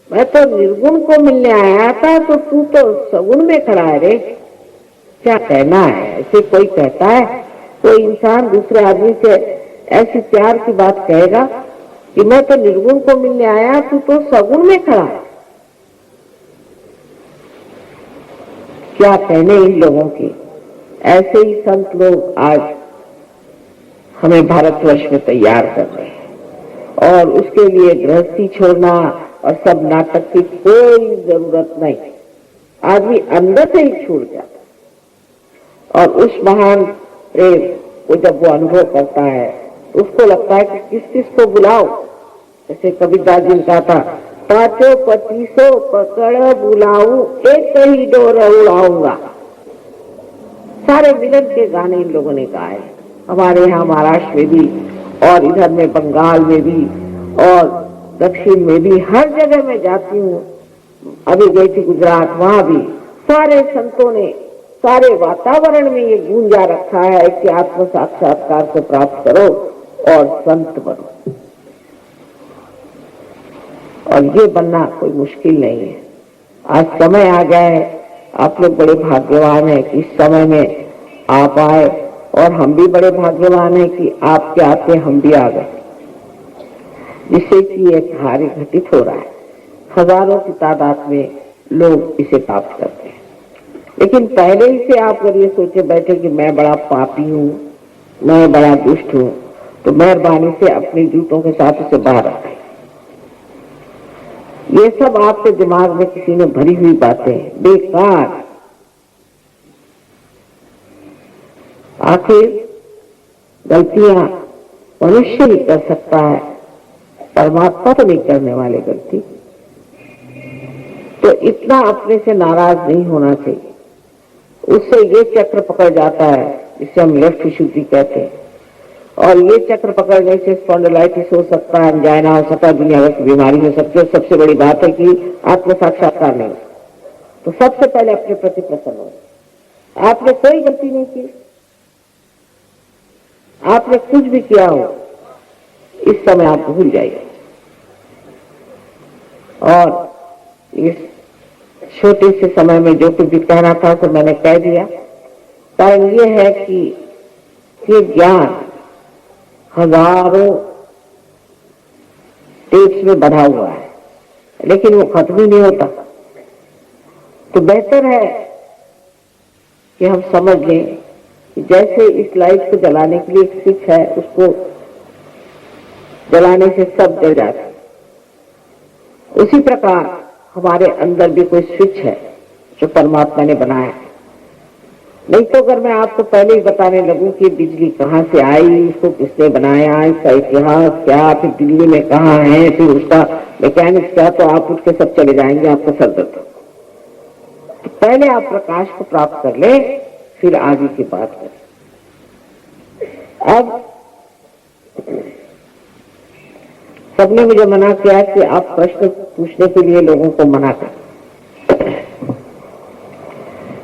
मैं तो निर्गुण को मिलने आया था तो तू तो सगुण में खड़ा है रे। क्या कहना है? ऐसे कोई कहता है? कोई इंसान दूसरे आदमी से ऐसी प्यार की बात कहेगा कि मैं तो निर्गुण को मिलने आया, तू तो सगुण में खड़ा है? क्या कहने इन लोगों की। ऐसे ही संत लोग आज हमें भारतवर्ष में तैयार कर रहे हैं और उसके लिए गृहस्थी छोड़ना और सब नाटक की कोई जरूरत नहीं। आदमी अंदर से ही छूट जाता और उस महान प्रेम को जब वो अनुभव करता है तो उसको लगता है कि किस किस को बुलाओ। जैसे कबीरदास जी ने कहा था, 5-25 पकड़ बुलाऊं एक ही डोर उड़ाऊंगा। सारे मिलन के गाने इन लोगों ने गाए। हमारे यहाँ महाराष्ट्र में भी और इधर में बंगाल में भी और दक्षिण में भी, हर जगह मैं जाती हूँ। अभी गई थी गुजरात, वहां भी सारे संतों ने सारे वातावरण में ये गूंजा रखा है कि आत्म साक्षात्कार से प्राप्त करो और संत बनो। और ये बनना कोई मुश्किल नहीं है। आज समय आ गया है, आप लोग बड़े भाग्यवान हैं कि इस समय में आप आए और हम भी बड़े भाग्यवान हैं कि आपके आते हम भी आ गए, जिससे कि एक कार्य घटित हो रहा है। हजारों की तादाद में लोग इसे प्राप्त करते हैं। लेकिन पहले ही से आप अगर ये सोचे बैठे कि मैं बड़ा पापी हूँ, मैं बड़ा दुष्ट हूँ, तो मेहरबानी से अपने जूतों के साथ उसे बाहर रखें। ये सब आपके दिमाग में किसी ने भरी हुई बातें, बेकार। आखिर गलतियां मनुष्य ही कर सकता है, परमात्मा तो नहीं करने वाले गलती। तो इतना अपने से नाराज नहीं होना चाहिए। उससे ये चक्र पकड़ जाता है जिसे हम लेफ्ट विशुद्धि कहते हैं, और ये चक्र पकड़ने से स्पॉन्डिलाइटिस हो सकता है, एंजाइना हो सकता है, दुनिया भर की बीमारी हो सकती है। सबसे बड़ी बात है कि आत्म साक्षात्कार नहीं। तो सबसे पहले अपने प्रति प्रसन्न हो। आपने कोई गलती नहीं की, आपने कुछ भी किया हो, इस समय आप भूल जाइए। और इस छोटे से समय में जो कुछ भी कहना था तो मैंने कह दिया। कारण ये है कि ये ज्ञान हजारों टेप्स में बढ़ा हुआ है, लेकिन वो खत्म ही नहीं होता। तो बेहतर है कि हम समझ लें कि जैसे इस लाइट को जलाने के लिए एक स्विच है, उसको जलाने से सब जल जाता है, उसी प्रकार हमारे अंदर भी कोई स्विच है जो परमात्मा ने बनाया है। नहीं तो अगर मैं आपको पहले ही बताने लगूं कि बिजली कहाँ से आई, उसको किसने बनाया, इसका इतिहास क्या, फिर दिल्ली में कहाँ है, फिर उसका मैकेनिक्स क्या, तो आप उठ के सब चले जाएंगे, आपको सर दर्द। तो पहले आप प्रकाश को प्राप्त कर ले, फिर आगे की बात करें। अब सबने मुझे मना किया कि आप प्रश्न पूछने के लिए लोगों को मना करें,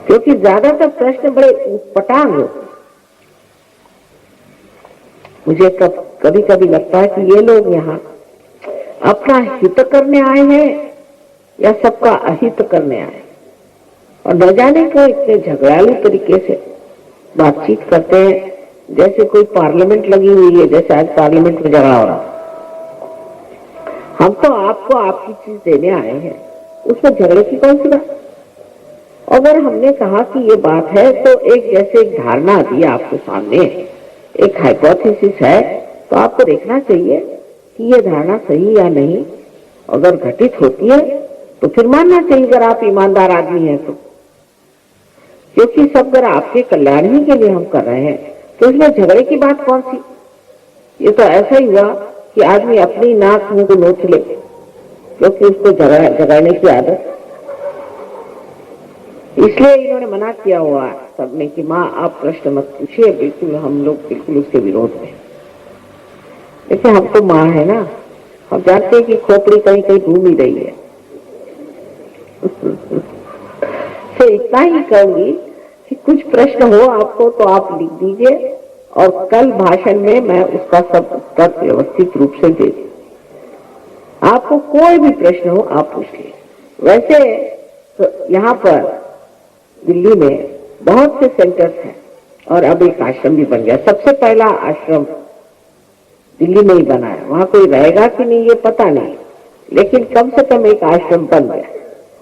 क्योंकि ज्यादातर प्रश्न बड़े उटपटांग होते। मुझे कभी कभी लगता है कि ये लोग यहाँ अपना हित करने आए हैं या सबका अहित करने आए, और न जाने क्यों इतने झगड़ालू तरीके से बातचीत करते हैं जैसे कोई पार्लियामेंट लगी हुई है, जैसे आज पार्लियामेंट में झगड़ा हो रहा। हम तो आपको आपकी चीज देने आए हैं, उसमें झगड़े की कौन सी बात। अगर हमने कहा कि ये बात है तो एक जैसे एक धारणा दी आपके सामने, एक हाइपोथेसिस है, तो आपको देखना चाहिए कि ये धारणा सही या नहीं। अगर घटित होती है तो फिर मानना चाहिए, अगर आप ईमानदार आदमी हैं तो, क्योंकि सब अगर आपके कल्याण ही के लिए हम कर रहे हैं तो इसमें झगड़े की बात कौन सी। ये तो ऐसा ही हुआ कि आदमी अपनी नाक मुंह को नोच ले, क्योंकि उसको झगड़ने की आदत। इसलिए इन्होंने मना किया हुआ सबने कि माँ आप प्रश्न मत पूछिए, बिल्कुल हम लोग बिल्कुल उसके विरोध में। देखिए हम तो माँ है ना, हम जानते हैं कि खोपड़ी कहीं कहीं घूम ही रही है। तो इतना ही कहूंगी कि कुछ प्रश्न हो आपको तो आप लिख दीजिए, और कल भाषण में मैं उसका सब उत्तर व्यवस्थित रूप से दे दूं। आपको कोई भी प्रश्न हो आप पूछ लीजिए। वैसे तो यहाँ पर दिल्ली में बहुत से सेंटर्स हैं, और अब एक आश्रम भी बन गया। सबसे पहला आश्रम दिल्ली में ही बना है, वहां कोई रहेगा कि नहीं ये पता नहीं, लेकिन कम से कम एक आश्रम बन गया।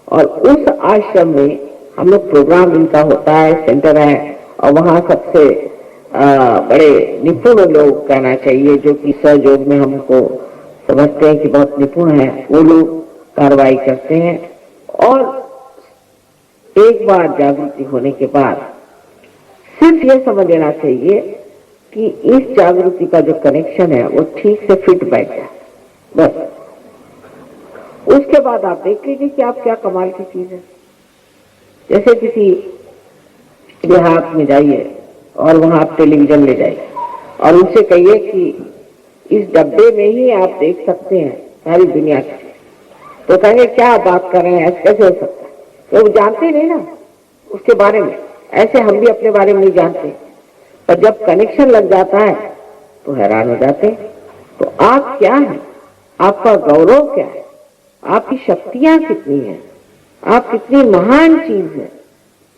और उस आश्रम में हम लोग प्रोग्राम इनका होता है, सेंटर है, और वहां सबसे बड़े निपुण लोग कहना चाहिए, जो कि सहयोग में हमको समझते हैं कि बहुत निपुण है, वो लोग कार्रवाई करते हैं। और एक बार जागृति होने के बाद सिर्फ ये समझ लेना चाहिए कि इस जागृति का जो कनेक्शन है वो ठीक से फिट बैठ जाए, बस। उसके बाद आप देख लीजिए कि आप क्या कमाल की चीज है। जैसे किसी देहात में जाइए और वहां आप टेलीविजन ले जाइए और उनसे कहिए कि इस डब्बे में ही आप देख सकते हैं सारी दुनिया की, तो कहेंगे क्या बात कर रहे हैं, ऐसे कैसे हो सकता है। तो वो जानते नहीं ना उसके बारे में, ऐसे हम भी अपने बारे में नहीं जानते, पर जब कनेक्शन लग जाता है तो हैरान हो जाते हैं। तो आप क्या हैं, आपका गौरव क्या है, आपकी शक्तियां कितनी हैं, आप कितनी महान चीज है,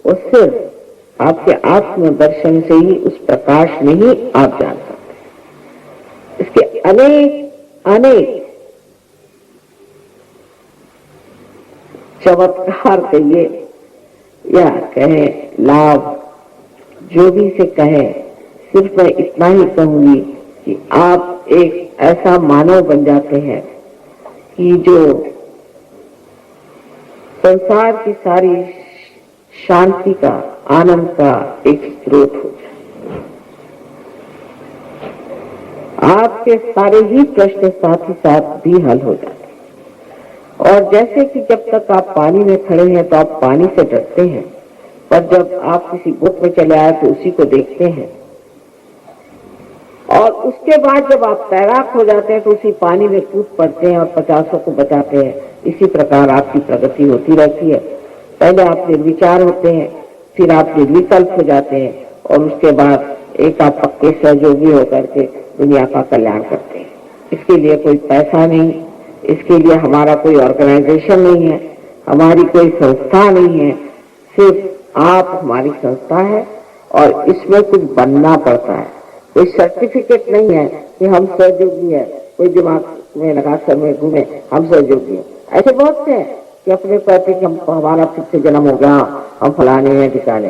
वो सिर्फ आपके आत्म दर्शन से ही, उस प्रकाश में ही आप जान सकते हैं। इसके अनेक अनेक चमत्कार कहिए या कहें लाभ, जो भी से कहें, सिर्फ मैं इतना ही कहूंगी कि आप एक ऐसा मानव बन जाते हैं कि जो संसार की सारी शांति का, आनंद का एक स्रोत हो जाए। आपके सारे ही प्रश्न साथ ही साथ भी हल हो जाते। और जैसे कि जब तक आप पानी में खड़े हैं तो आप पानी से डरते हैं, पर जब आप किसी बुक में चले आए तो उसी को देखते हैं, और उसके बाद जब आप तैराक हो जाते हैं तो उसी पानी में कूद पड़ते हैं और 50 को बचाते हैं। इसी प्रकार आपकी प्रगति होती रहती है। पहले आप निर्विचार होते हैं, फिर आप निर्विकल्प हो जाते हैं, और उसके बाद एक आप पक्के सहयोगी होकर के दुनिया का कल्याण करते हैं। इसके लिए कोई पैसा नहीं, इसके लिए हमारा कोई ऑर्गेनाइजेशन नहीं है, हमारी कोई संस्था नहीं है, सिर्फ आप हमारी संस्था है, और इसमें कुछ बनना पड़ता है। कोई सर्टिफिकेट नहीं है कि हम सहयोगी है, कोई दिमाग में लगा सर में घूमे हम सहयोगी है। ऐसे बहुत से हैं कि अपने कहते कि हम हमारा फिर से जन्म हो गया, हम फलाने हैं ठिकाने,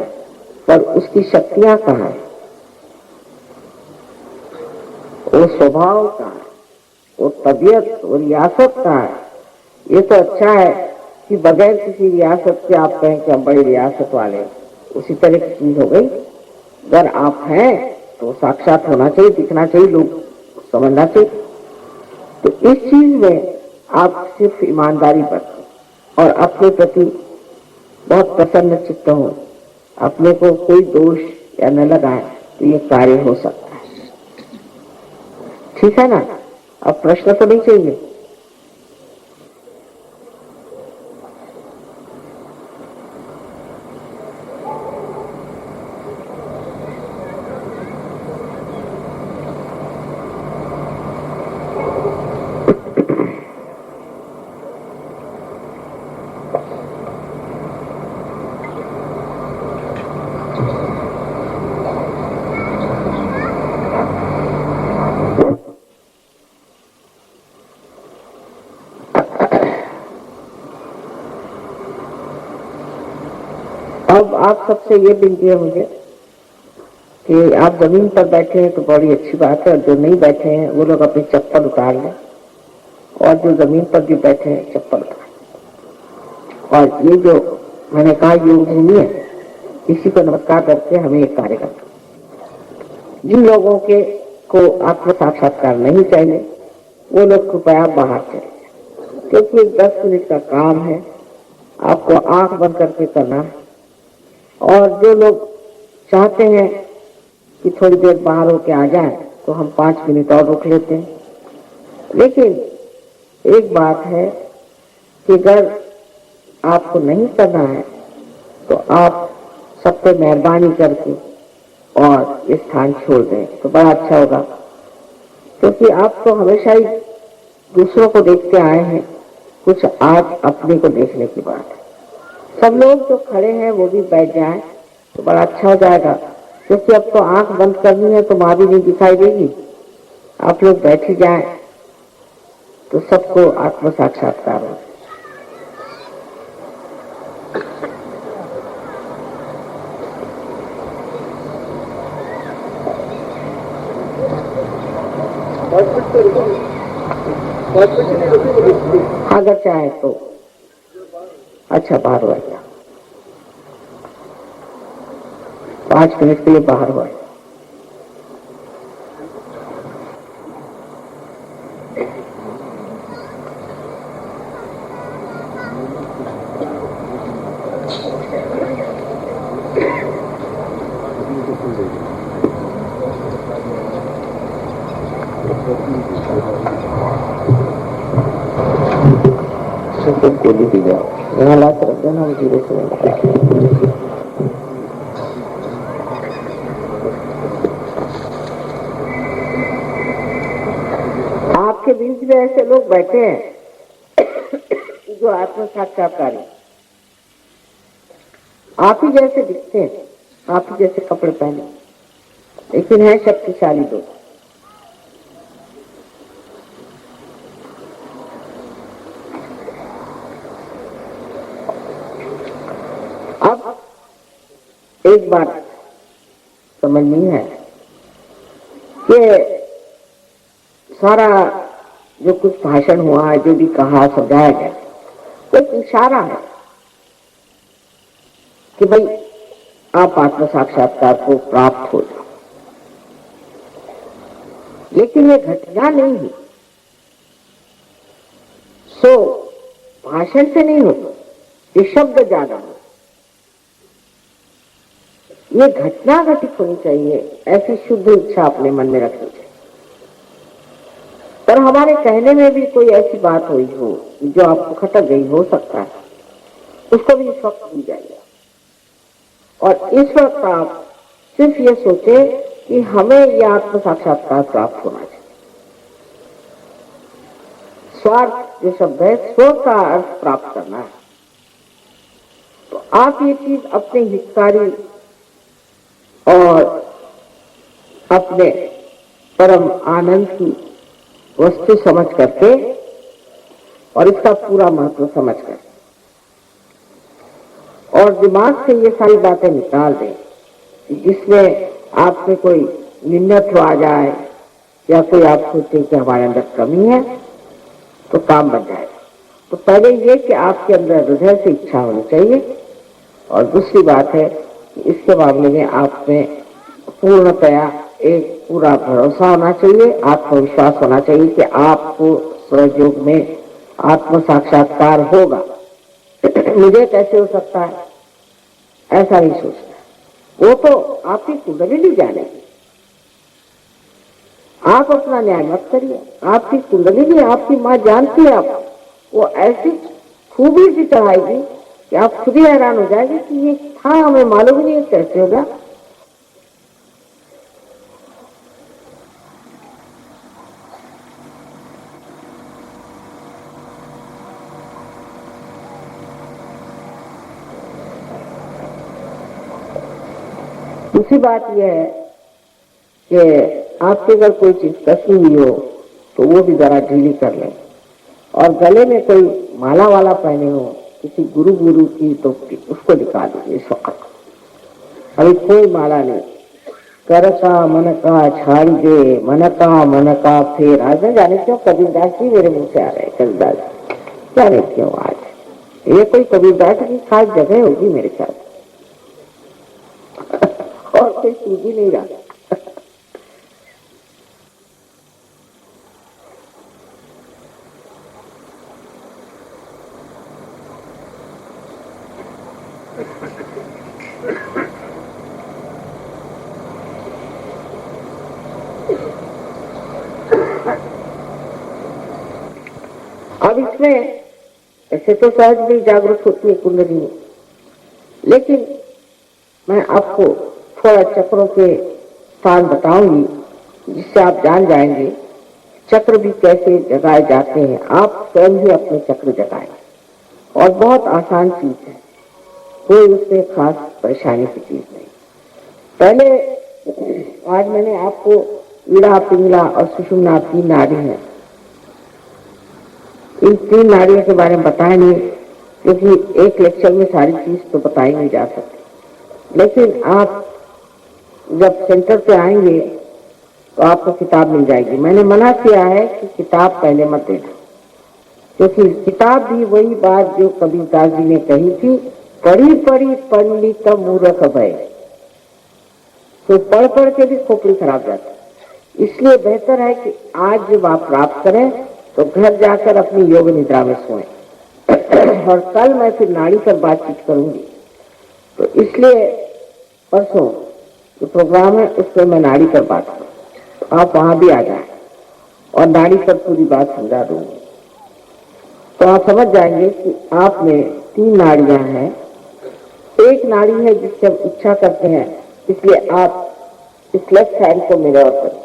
पर उसकी शक्तियां कहाँ है, वो स्वभाव कहाँ है, वो तबीयत, वो रियासत कहाँ है। ये तो अच्छा है कि बगैर किसी रियासत के आप कहें कि हम बड़ी रियासत वाले, उसी तरह की चीज हो गई। अगर आप हैं तो साक्षात होना चाहिए, दिखना चाहिए, लोग समझना चाहिए। तो इस चीज में आप सिर्फ ईमानदारी बरतें और अपने प्रति बहुत प्रसन्न चित्त हो, अपने को कोई दोष या न लगाए, तो ये कार्य हो सकता है। ठीक है ना? अब प्रश्न तो नहीं चाहिए। अब आप सबसे ये विनती है मुझे कि आप जमीन पर बैठे हैं तो बड़ी अच्छी बात है, और जो नहीं बैठे हैं वो लोग अपनी चप्पल उतार लें, और जो जमीन पर भी बैठे हैं चप्पल उतार। और ये जो मैंने कहा योग भूमि है, इसी को नमस्कार करके हमें एक कार्य करना। जिन लोगों के को आत्म साक्षात्कार नहीं चाहिए वो लोग कृपया बाहर चले, क्योंकि 10 मिनट का काम है, आपको आंख बंद करके करना है। और जो लोग चाहते हैं कि थोड़ी देर बाहर होके आ जाए तो हम 5 मिनट और रुक लेते हैं। लेकिन एक बात है कि अगर आपको नहीं करना है तो आप सब पे मेहरबानी करके और ये स्थान छोड़ दें तो बड़ा अच्छा होगा, क्योंकि आप तो हमेशा ही दूसरों को देखते आए हैं, कुछ आज अपने को देखने की बात है। सब लोग जो खड़े हैं वो भी बैठ जाएं तो बड़ा अच्छा हो जाएगा, क्योंकि अब तो आंख बंद करनी है तो माँ भी नहीं दिखाई देगी। आप लोग बैठ ही जाएं तो सबको आत्म साक्षात्कार हो। अगर चाहे तो अच्छा बाहर हो गया, 5 मिनट के लिए बाहर हुआ। गोली पी जाओ, यहाँ ला कर रख देना, धीरे से। आपके बीच में ऐसे लोग बैठे हैं जो आत्म साक्षात्कारी, आप ही जैसे दिखते हैं, आप ही जैसे कपड़े पहने, लेकिन है शक्तिशाली लोग। अब एक बात समझनी है कि सारा जो कुछ भाषण हुआ है, जो भी कहा समझाया गया, तो एक इशारा है कि भाई आप आत्म साक्षात्कार को प्राप्त हो जाओ। लेकिन ये घटना नहीं है, सो भाषण से नहीं होगा, ये शब्द ज्यादा हो। ये घटना घटित होनी चाहिए, ऐसी शुद्ध इच्छा अपने मन में रखनी चाहिए। पर हमारे कहने में भी कोई ऐसी बात हुई हो जो आपको खटक गई, हो सकता है, उसको भी इस वक्त भूल जाइए और इस वक्त आप सिर्फ ये सोचे कि हमें यह आत्म साक्षात्कार प्राप्त होना चाहिए। स्वार्थ जो शब्द है, स्व का अर्थ प्राप्त करना है। तो आप ये चीज अपने हितकारी और अपने परम आनंद की वस्तु समझ करके और इसका पूरा महत्व समझ कर और दिमाग से ये सारी बातें निकाल दें जिसमें आपसे कोई निम्नत्व आ जाए या कोई आप सोचे कि हमारे अंदर कमी है, तो काम बन जाएगा। तो पहले ये कि आपके अंदर हृदय से इच्छा होनी चाहिए और दूसरी बात है कि इसके मामले में आप में पूर्णतया एक पूरा भरोसा होना चाहिए, आत्मविश्वास होना चाहिए कि आपको स्वयोग में आत्म साक्षात्कार होगा। मुझे कैसे हो सकता है, ऐसा नहीं सोचना। वो तो आपकी कुंडली जानेगी, आप अपना न्याय मत करिए। आपकी कुंडली, आपकी माँ जानती है आप, वो ऐसी खूबी सी चढ़ाएगी कि आप खुद ही हैरान हो जाएंगे कि ये था, हमें मालूम ही नहीं कैसे होगा। दूसरी बात यह है कि आपके अगर कोई चीज कसी हुई हो तो वो भी जरा ढीली कर लें और गले में कोई माला वाला पहने हो किसी गुरु की, तो उसको निकाल दीजिए इस वक्त। अभी कोई माला नहीं, कर का मन का छाड़ दे, मन का फेर। आज न जाने क्यों कबीरदास जी मेरे मुंह से आ रहे हैं, कबीरदास जाने क्यों आज ये कोई कबीरदास की खास जगह होगी मेरे ख्याल और कोई सूझ ही नहीं रहा। अब इसमें ऐसे तो सहज भी जागरूक होती है कुंडली, लेकिन मैं आपको थोड़ा चक्रों के स्थान बताऊंगी जिससे आप जान जाएंगे चक्र भी कैसे जगाए जाते हैं। आप स्वयं ही अपने चक्र जगाएं और बहुत आसान चीज है, कोई उससे खास परेशानी की चीज नहीं। पहले आज मैंने आपको ईड़ा, पिंगला और सुषुम्ना 3 नाड़ी है, इन 3 नाड़ियों के बारे में बताया नहीं क्योंकि एक लेक्चर में सारी चीज तो बताई नहीं जा सकती। लेकिन आप जब सेंटर पे आएंगे तो आपको किताब मिल जाएगी। मैंने मना किया है कि किताब पहले मत देना, क्योंकि किताब भी वही बात जो कबीरदास जी ने कही थी, पढ़ी पढ़ी पंडित मूर्ख भय। तो पढ़ पढ़ के भी खोपड़ी खराब जाती है। इसलिए बेहतर है कि आज जब आप प्राप्त करें तो घर जाकर अपनी योग निद्रा में सोएं। और कल मैं फिर नाड़ी पर बातचीत करूंगी, तो इसलिए परसों जो प्रोग्राम है उसमें मैं नाड़ी पर बात करूँ, तो आप वहां भी आ जाए और नाड़ी पर पूरी बात समझा दूंगी। तो आप समझ जाएंगे कि आप में 3 नाड़ियां हैं। एक नाड़ी है जिससे हम इच्छा करते हैं, इसलिए आप इस लेफ्ट हैंड को मिरर करें।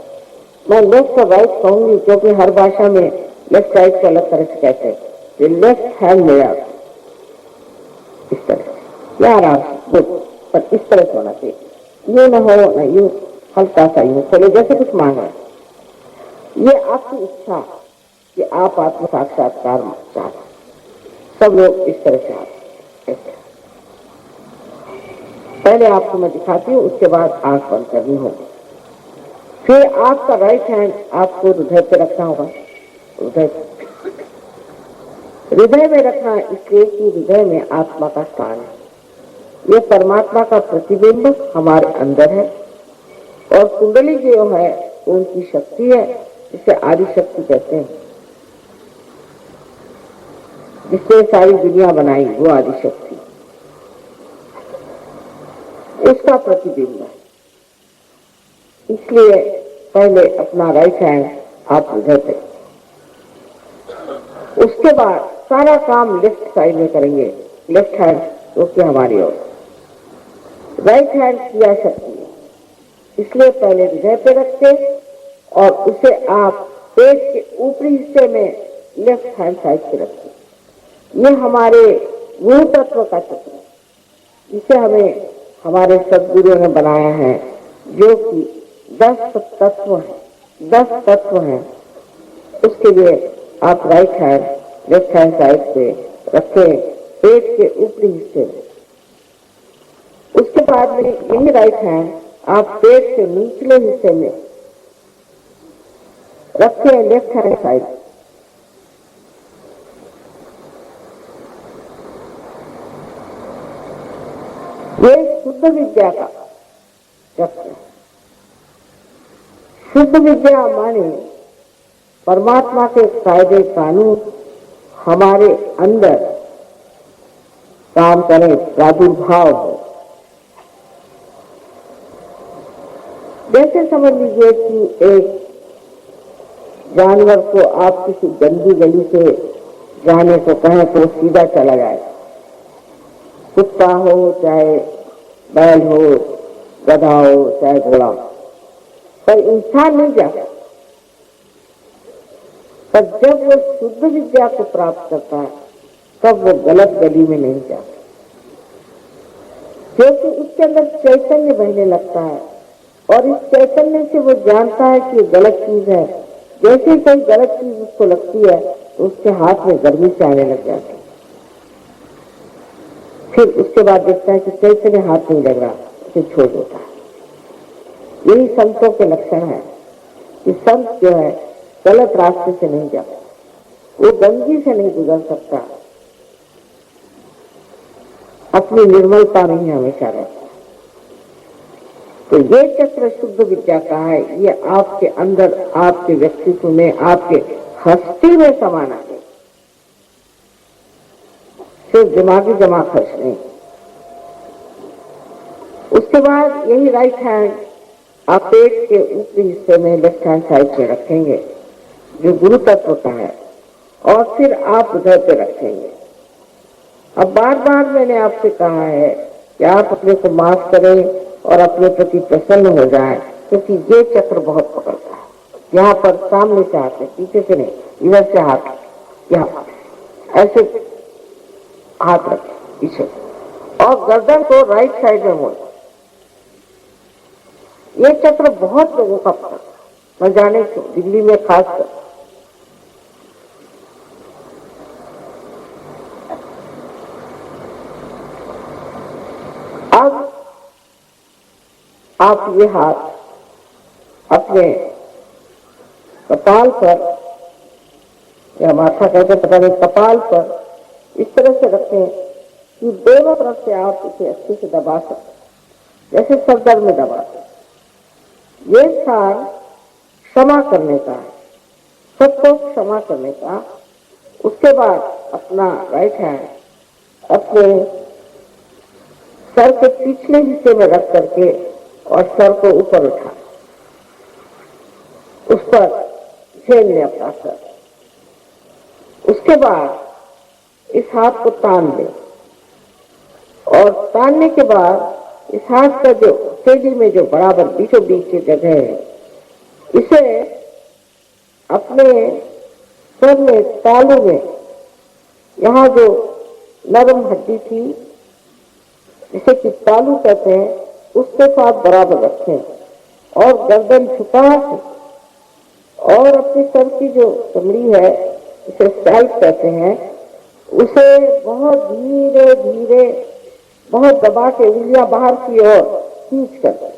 मैं लेफ्ट और राइट कहूंगी क्योंकि हर भाषा में लेफ्ट राइट को अलग तरह से कहते हैं। ये लेफ्ट हैंड मिरर इस तरह या आराम से, पर इस तरह से होना चाहिए, यूं न हो न यूं, हल्का सा यूं चले जैसे कुछ मांग रहे। ये आपकी इच्छा कि आप आत्म साक्षात्कार चाहते, सब लोग इस तरह से आते। पहले आपको मैं दिखाती हूँ, उसके बाद आंख बंद करनी होगी। फिर आपका राइट हैंड आपको हृदय पे रखना होगा। हृदय में रखना इसलिए कि हृदय में आत्मा का स्थान है। ये परमात्मा का प्रतिबिंब हमारे अंदर है और कुंडली जो है उनकी शक्ति है, जिसे आदि शक्ति कहते हैं, जिससे सारी दुनिया बनाई वो आदि शक्ति। इस उसका प्रतिबिंब है। इसलिए पहले अपना राइट हैंड आप हृदय पे, उसके बाद सारा काम लेफ्ट साइड में करेंगे। लेफ्ट हैंड तो क्या हमारी ओर, राइट हैंड क्रिया शक्ति है, इसलिए पहले हृदय पे रखते और उसे आप पेट के ऊपरी हिस्से में लेफ्ट हैंड साइड पे रखते। ये हमारे गुरु तत्व का चक्र है, इसे हमें हमारे सदगुरुओं ने बनाया है, जो कि 10 तत्व है, 10 तत्व हैं। उसके लिए आप right hand left hand side पे रखें, पेट के ऊपरी हिस्से में। उसके बाद में यही राइट हैंड आप पेट के निचले हिस्से में रखें, लेफ्ट हैंड साइड। ये शुद्ध विद्या का चक्र है। शुद्ध विद्या माने परमात्मा के कायदे कानून हमारे अंदर काम करें, प्रादुर्भाव हो। जैसे समझ लीजिए कि एक जानवर को आप किसी गंदी गली से जाने को कहें तो सीधा चला जाए, कुत्ता हो चाहे बैल हो, गधा हो चाहे घोड़ा, पर इंसान नहीं जाता। पर जब वो शुद्ध विद्या को प्राप्त करता है तब वो गलत गली में नहीं जाता, क्योंकि उसके अंदर चैतन्य बहने लगता है और इस चैतन्य से वो जानता है कि गलत चीज है। जैसे ही कोई गलत चीज उसको लगती है तो उसके हाथ में गर्मी से आने लग जाती है। फिर उसके बाद देखता है कि चैतन्य हाथ नहीं लग रहा, उसे छोड़ देता है। यही संतों के लक्षण है कि संत जो है गलत रास्ते से नहीं जाता, वो गंदगी से नहीं गुजर सकता, अपनी निर्मलता नहीं हमेशा रहता। तो ये चक्र शुद्ध विद्या का है, ये आपके अंदर, आपके व्यक्तित्व में, आपके हस्ती में समाना है, सिर्फ दिमागी जमा खर्च नहीं। उसके बाद यही राइट हैंड आप पेट के ऊपरी हिस्से में लेफ्ट हैंड साइड में रखेंगे, जो गुरु तत्व का है, और फिर आप हृदय पे रखेंगे। अब बार बार मैंने आपसे कहा है कि आप अपने को माफ करें और अपने प्रति प्रसन्न हो जाए, क्योंकि ये चक्र बहुत पकड़ता है। यहाँ पर सामने से हाथ है, पीछे से नहीं, इधर से हाथ, यहाँ ऐसे हाथ रखें पीछे, और गर्दन को राइट साइड में मोड़। ये चक्र बहुत लोगों का पकड़ता है, न जाने क्यों, दिल्ली में खासकर। अब आप ये हाथ अपने कपाल पर या माथा कहते पता नहीं, कपाल पर इस तरह से रखें कि दोनों तरफ से आप इसे अच्छे से दबा सकते, जैसे सर में दबाते। ये स्थान क्षमा करने का है, सबको क्षमा करने का। उसके बाद अपना राइट हैंड अपने सर के पिछले हिस्से में रख करके और सर को ऊपर उठा, उस पर झेल ले अपना सर। उसके बाद इस हाथ को तान ले, और तानने के बाद इस हाथ का जो हथेली में जो बराबर बीचों बीच की जगह है, इसे अपने सर में, तालू में, यहाँ जो नरम हड्डी थी जिसे कि तालू कहते हैं, उसके साथ बराबर रखें और गर्दन झुका के, और अपने सर की जो चमड़ी है, इसे स्कैल्प कहते हैं, उसे बहुत धीरे धीरे, बहुत दबा के, उंगलियां बाहर की ओर खींच कर,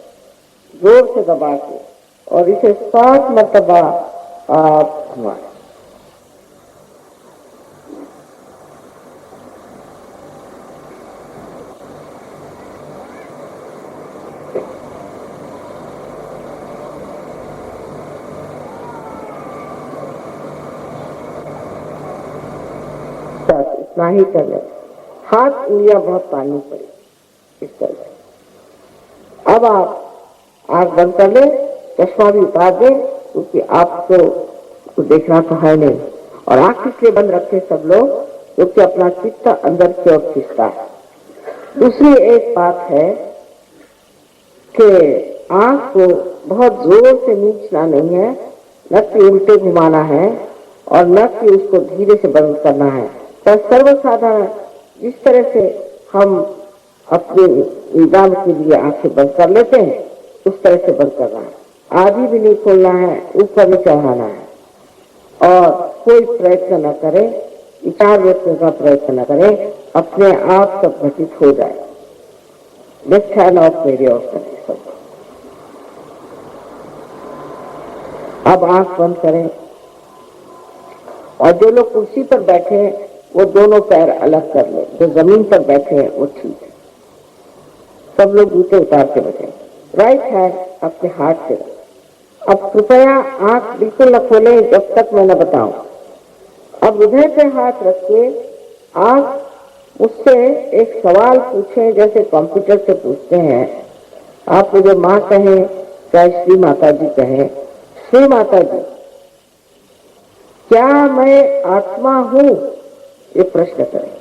जोर से दबा के, और इसे 7 मरतबा आप घुमाएं। इतना ही कर ले, हाथ उंगलियां बहुत पानी पड़ी इस तरह से। अब आप आंख बंद कर ले, चश्मा भी उतार दें, क्योंकि आपको देखना तो है नहीं। और आंख इसलिए बंद रखे सब लोग, क्योंकि अपना चित्त अंदर की ओर खींचता है। दूसरी एक बात है कि आंख को बहुत जोर से नीचना नहीं है, न कि उल्टे घुमाना है और न कि उसको धीरे से बंद करना है। पर सर्वसाधारण जिस तरह से हम अपने निदान के लिए आंखें बंद कर लेते हैं, उस तरह से बंद करना है। आधी भी नहीं खोलना है, ऊपर नहीं चढ़ाना है। और कोई प्रयत्न न करे, विचार व्यक्त का प्रयत्न न करे, अपने आप सब घटित हो जाए। लेफ्ट हैंड ऑफ मेरे ऑफ करें सब। अब आंख बंद करें और जो लोग कुर्सी पर बैठे हैं वो दोनों पैर अलग कर लें। जो जमीन पर बैठे हैं वो ठीक है। सब लोग जूते उतार के बैठे। राइट हैंड अपने हाथ से। अब कृपया आंख बिल्कुल न खोलें जब तक मैं न बताऊं। अब हृदय पे हाथ रख के आप उससे एक सवाल पूछें, जैसे कंप्यूटर से पूछते हैं। आप मुझे माँ कहें चाहे श्री माता जी कहें, श्री माता जी क्या मैं आत्मा हूं? ये प्रश्न करें,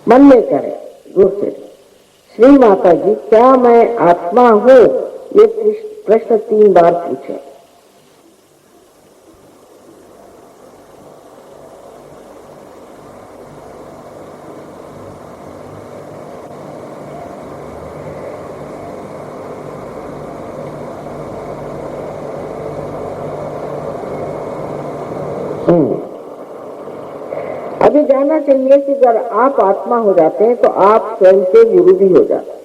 मन में करें, दूर से। श्री माता जी क्या मैं आत्मा हूं? ये प्रश्न 3 बार पूछें। अभी जानना चाहिए कि अगर आप आत्मा हो जाते हैं तो आप स्वयं के गुरु भी हो जाते हैं।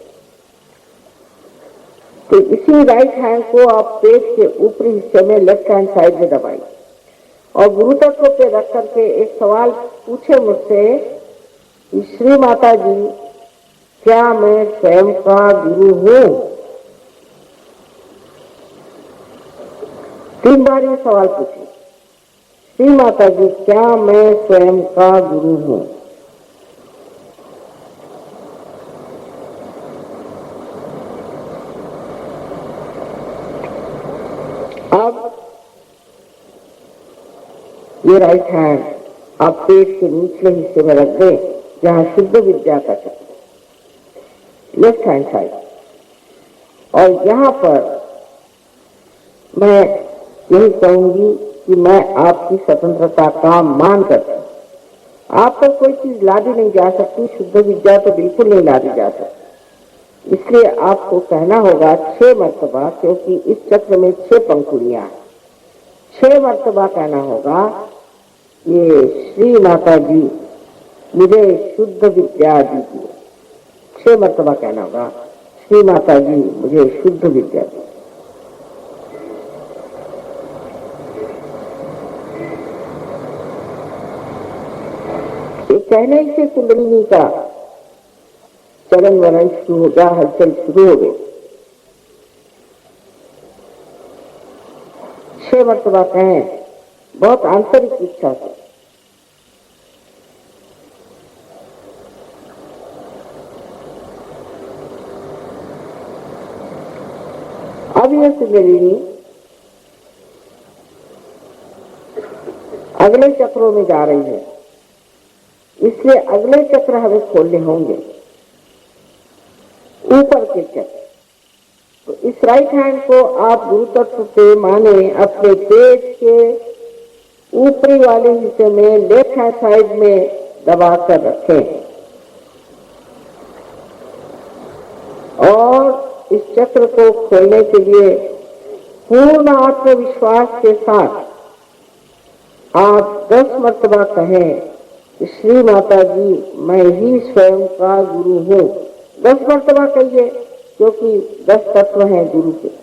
तो इसी राइट हैंड को आप पेट के ऊपरी हिस्से में लेफ्ट हैंड साइड में दबाइए और गुरु तत्व पे रख करके एक सवाल पूछे मुझसे, श्री माता जी क्या मैं स्वयं का गुरु हूं? 3 बार ये सवाल पूछिए, श्री माता जी क्या मैं स्वयं का गुरु हूं? अब ये राइट हैंड आप पेट के निचले हिस्से में रख दें, जहां शुद्ध विद्या का चक्र, लेफ्ट हैंड साइड। और यहां पर मैं यही कहूंगी कि मैं आपकी स्वतंत्रता का मान करती हूँ। आप पर कोई चीज लादी नहीं जा सकती, शुद्ध विद्या तो बिल्कुल नहीं लादी जा सकती। इसलिए आपको कहना होगा 6 मर्तबा, क्योंकि इस चक्र में 6 पंखुड़ियां हैं। 6 मर्तबा कहना होगा, ये श्री माता जी मुझे शुद्ध विद्या दीजिए। 6 मर्तबा कहना होगा, श्री माता जी मुझे शुद्ध विद्या दीजिए। कहने से कुंडलिनी का चलन वलन शुरू हो गया, हलचल शुरू हो गई। 6 मर्तबा कहें, बहुत आंतरिक इच्छा से। अब यह कुंडलिनी अगले चक्रों में जा रही है, इसलिए अगले चक्र हमें खोलने होंगे, ऊपर के चक्र। तो इस राइट हैंड को आप गुरु तत्व से माने अपने पेट के ऊपरी वाले हिस्से में लेफ्ट हैंड साइड में दबा कर रखें और इस चक्र को खोलने के लिए पूर्ण आत्मविश्वास के साथ आप 10 मर्तबा कहें, श्री माता जी मैं ही स्वयं का गुरु हूँ। 10 मर्तबा कहिए, क्योंकि 10 तत्व हैं गुरु के।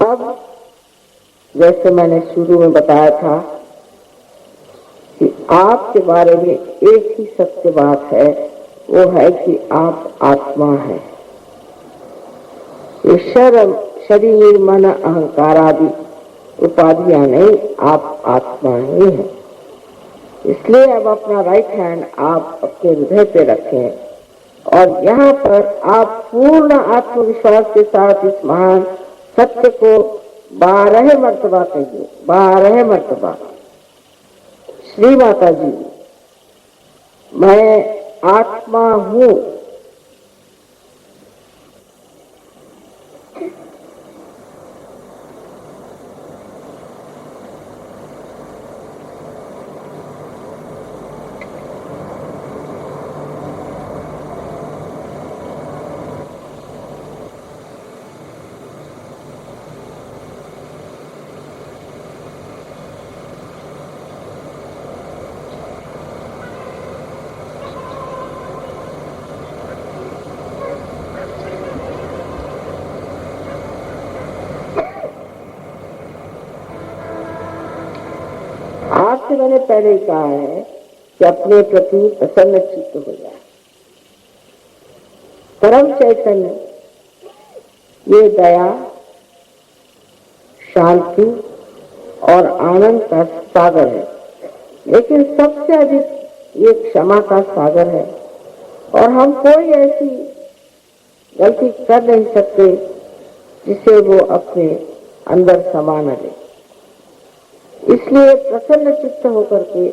अब जैसे मैंने शुरू में बताया था कि आपके बारे में एक ही सत्य बात है, वो है कि आप आत्मा हैं। ये शरीर मन अहंकार आदि उपाधियां नहीं, आप आत्मा ही हैं। इसलिए अब अपना राइट हैंड आप अपने हृदय पे रखें और यहाँ पर आप पूर्ण आत्मविश्वास के साथ इस महान सत्य को 12 मर्तबा कहिए, 12 मर्तबा। श्री माता जी, मैं आत्मा हूँ। आपसे मैंने पहले ही कहा है कि अपने प्रति प्रसन्न चित्त हो जाए। परम चैतन्य ये दया, शांति और आनंद का सागर है, लेकिन सबसे अधिक ये क्षमा का सागर है। और हम कोई ऐसी गलती कर नहीं सकते जिसे वो अपने अंदर समा न ले। इसलिए प्रसन्न चित्त होकर के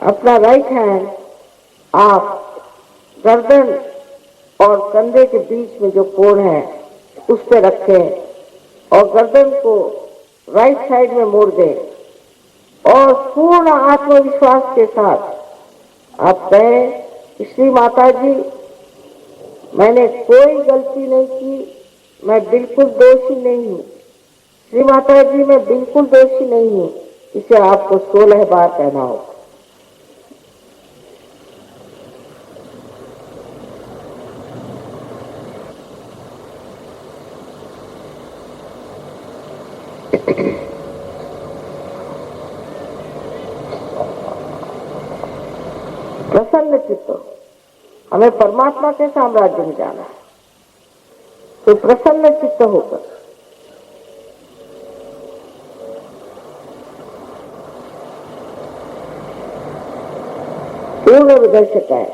अपना राइट हैंड आप गर्दन और कंधे के बीच में जो कोण है उस पर रखें और गर्दन को राइट साइड में मोड़ दें और पूर्ण आत्मविश्वास के साथ आप कहें, श्री माता जी, मैंने कोई गलती नहीं की, मैं बिल्कुल दोषी नहीं हूँ। श्री माता जी, मैं बिल्कुल दोषी नहीं हूँ। इसे आपको 16 बार कहना होगा। प्रसन्न चित्त, हमें परमात्मा के साम्राज्य में जाना है, तो प्रसन्न चित्त होकर पूर्ण हृदय से कहें,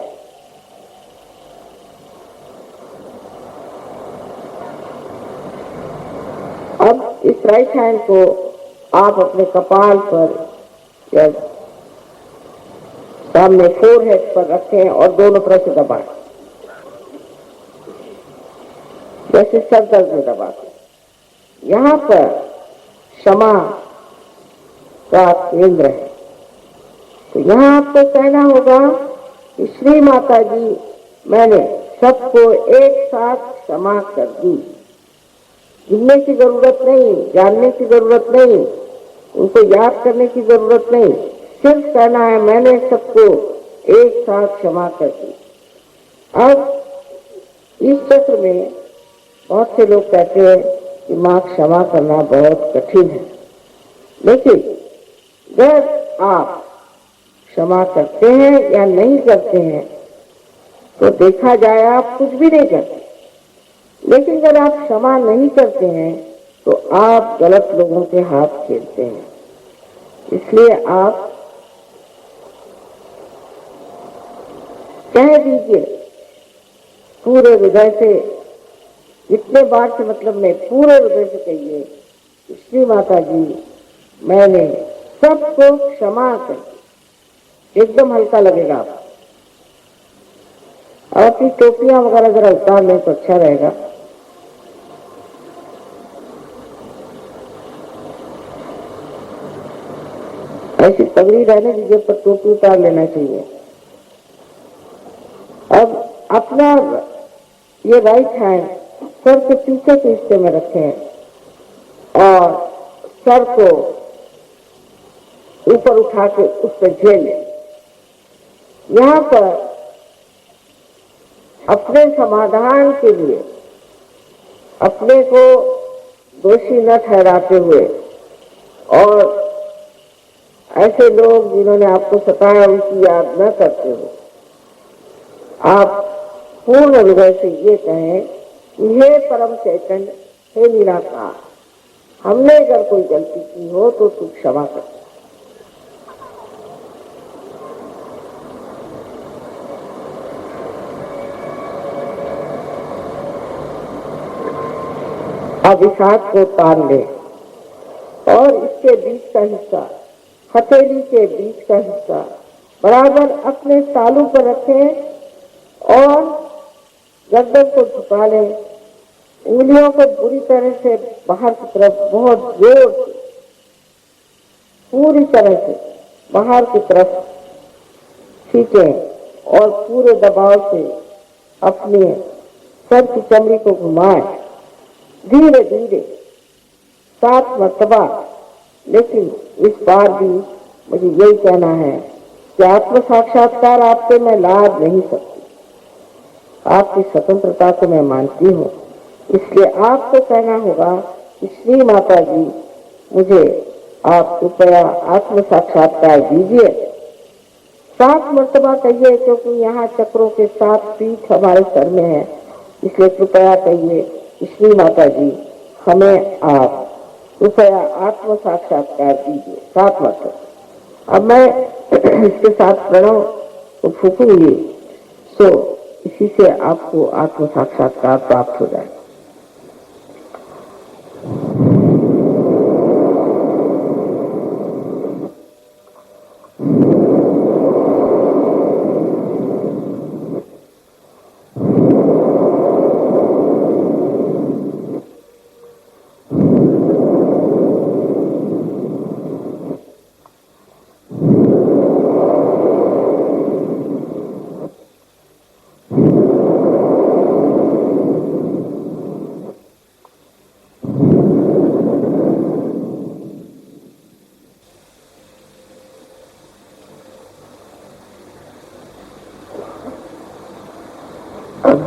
अब इस राइट हैंड को आप अपने कपाल पर या सामने फोरहेड पर रखें और दोनों तरफ से दबाएं, जैसे सर दर्द में दबाते। यहाँ पर क्षमा का केंद्र है, तो यहाँ आपको कहना होगा कि श्री माता जी, मैंने सबको एक साथ क्षमा कर दी। गिनने की जरूरत नहीं, जानने की जरूरत नहीं, उनको याद करने की जरूरत नहीं, सिर्फ कहना है मैंने सबको एक साथ क्षमा कर दी। अब इस चक्र में बहुत से लोग कहते हैं कि मां, क्षमा करना बहुत कठिन है, लेकिन जब आप क्षमा करते हैं या नहीं करते हैं तो देखा जाए आप कुछ भी नहीं करते, लेकिन अगर आप क्षमा नहीं करते हैं तो आप गलत लोगों के हाथ खेलते हैं। इसलिए आप कह दीजिए पूरे हृदय से, इतने बार से मतलब नहीं, पूरे हृदय से कहिए, श्री माता जी, मैंने सबको क्षमा कर दी। एकदम हल्का लगेगा आप। और अपनी टोपियां वगैरह जरा उतार लें तो अच्छा रहेगा। ऐसी पगड़ी रहने दीजिए, पर टोपी उतार लेना चाहिए। अब अपना ये राइट हैंड सर के पीछे के हिस्से में रखें और सर को ऊपर उठा के उस पर झेलें। यहाँ पर अपने समाधान के लिए अपने को दोषी न ठहराते हुए और ऐसे लोग जिन्होंने आपको सताया उनकी याद न करते हो आप पूर्ण हृदय से ये कहें कि हे परम चैतन्य, हे निराकार, हमने अगर कोई गलती की हो तो तू क्षमा कर। अब इस हाथ को तान ले और इसके बीच का हिस्सा, हथेली के बीच का हिस्सा बराबर अपने तालू पर रखें और गर्दन को झुका लें। उंगलियों को बुरी तरह से बाहर की तरफ बहुत जोर से, पूरी तरह से बाहर की तरफ खींचें और पूरे दबाव से अपने सर की चमड़ी को घुमाएं, धीरे धीरे 7 मरतबा। लेकिन इस बार भी मुझे यही कहना है कि आत्म साक्षात्कार आपसे मैं लाद नहीं सकती। आपकी स्वतंत्रता को मैं मानती हूँ, इसलिए आपको कहना होगा कि श्री माता जी, मुझे आप कृपया आत्म साक्षात्कार दीजिए। 7 मरतबा कहिए, क्योंकि यहाँ चक्रों के 7 पीठ हमारे सर में है, इसलिए कृपया कहिए कि श्री माता जी, हमें आप कृपया आत्म साक्षात्कार दीजिए 7 मरतबा। अब मैं इसके साथ प्रणव को फूकूंगी, तो इसी से आपको आत्म साक्षात्कार प्राप्त हो जाए।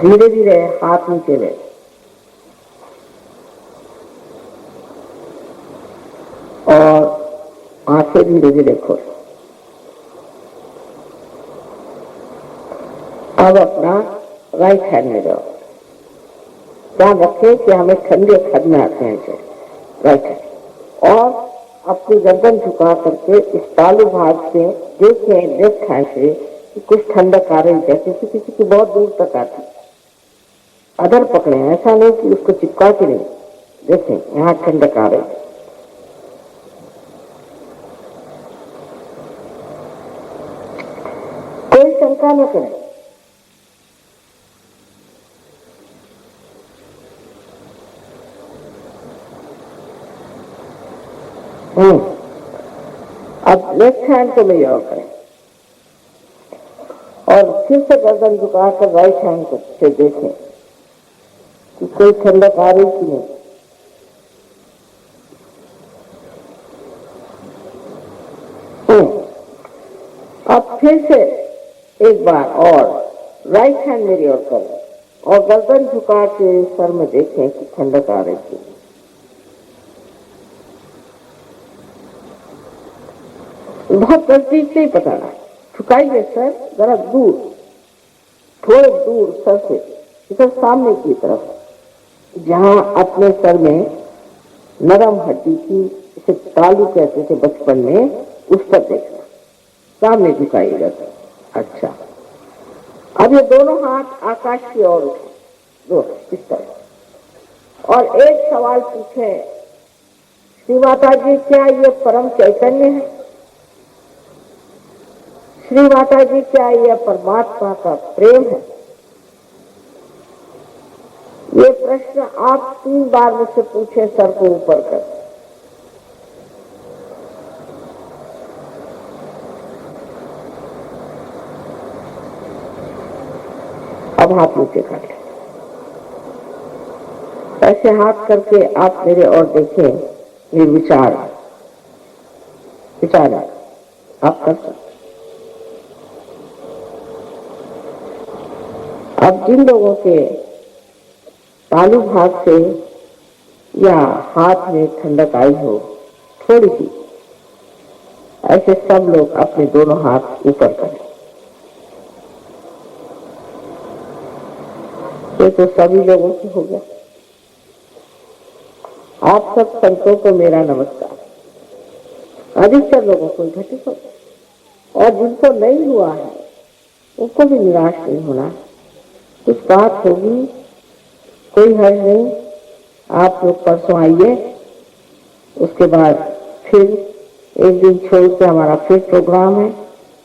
धीरे धीरे हाथ नीचे ले और आंखें धीरे धीरे खोल। अब अपना राइट हैंड में जाओ। ध्यान रखें कि हमें ठंडे खद में आते हैं राइट हैंड, और अपनी गर्दन झुका करके इस तालू भाग से देखें लेफ्ट हैंड से कि कुछ ठंडक आ रही है। किसी की बहुत दूर तक आती, अदर पकड़े, ऐसा नहीं कि उसको चिपका के नहीं, देखें यहाँ ठंडक आ रही। कोई शंका न करें, अब लेफ्ट हैंड को ले जाओ करें और फिर से गर्दन झुकाकर राइट हैंड को से देखें कि कोई ठंडक आ रही कि नहीं। अब फिर से एक बार और राइट हैंड मेरी ओर करें और गर्दन झुका के सर में देखें कि ठंडक आ रही थी। बहुत नजदीक से ही पता ना, झुकाइए सर जरा दूर, थोड़े दूर सर से, इधर सामने की तरफ, जहां अपने सर में नरम हड्डी थी, इसे तालू कहते थे बचपन में, उस पर देखना, सामने झुकाइएगा। अच्छा, अब ये दोनों हाथ आकाश की ओर उठे, दो इस तरह, और एक सवाल पूछे, श्री माता जी क्या ये परम चैतन्य है? श्री माता जी क्या यह परमात्मा का प्रेम है? ये प्रश्न आप 3 बार मुझसे पूछे सर को ऊपर कर। अब हाथ नीचे कर ले, ऐसे हाथ करके आप मेरे और देखें, निर्विचार विचार आप कर सकते। अब जिन लोगों के तालू भाग से या हाथ में ठंडक आई हो थोड़ी सी, ऐसे सब लोग अपने दोनों हाथ ऊपर करें। ये तो सभी लोगों से हो गया। आप सब संतों को मेरा नमस्कार। अधिकतर लोगों को घटित हो, और जिनको नहीं हुआ है उनको भी निराश नहीं होना। कुछ बात होगी, कोई हर्ज नहीं। आप लोग परसों आइए, उसके बाद फिर एक दिन छोड़ के हमारा फिर प्रोग्राम है,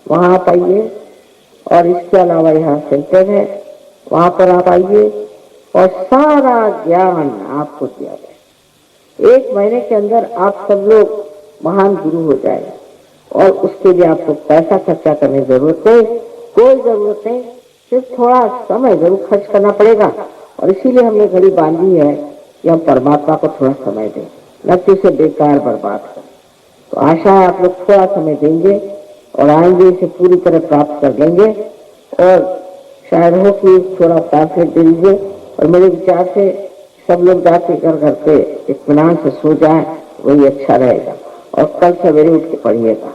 वहां आप आइए। और इसके अलावा यहाँ सेंटर है, वहां पर आप आइए और सारा ज्ञान आपको दिया जाए। 1 महीने के अंदर आप सब लोग महान गुरु हो जाए, और उसके लिए आपको पैसा खर्चा करने की जरूरत नहीं, कोई जरूरत नहीं। सिर्फ थोड़ा समय जरूर खर्च करना पड़ेगा, और इसीलिए हमने घड़ी बांधी है कि हम परमात्मा को थोड़ा समय दें, न कि उसे बेकार बर्बाद करें। तो आशा है आप लोग थोड़ा समय देंगे और आएंगे, इसे पूरी तरह प्राप्त कर लेंगे। और शायद हो कि थोड़ा पैम्फलेट दे दीजिए, और मेरे विचार से सब लोग जाके घर पे इत्मीनान से सो जाए, वही अच्छा रहेगा। और कल सवेरे उठ के पढ़िएगा।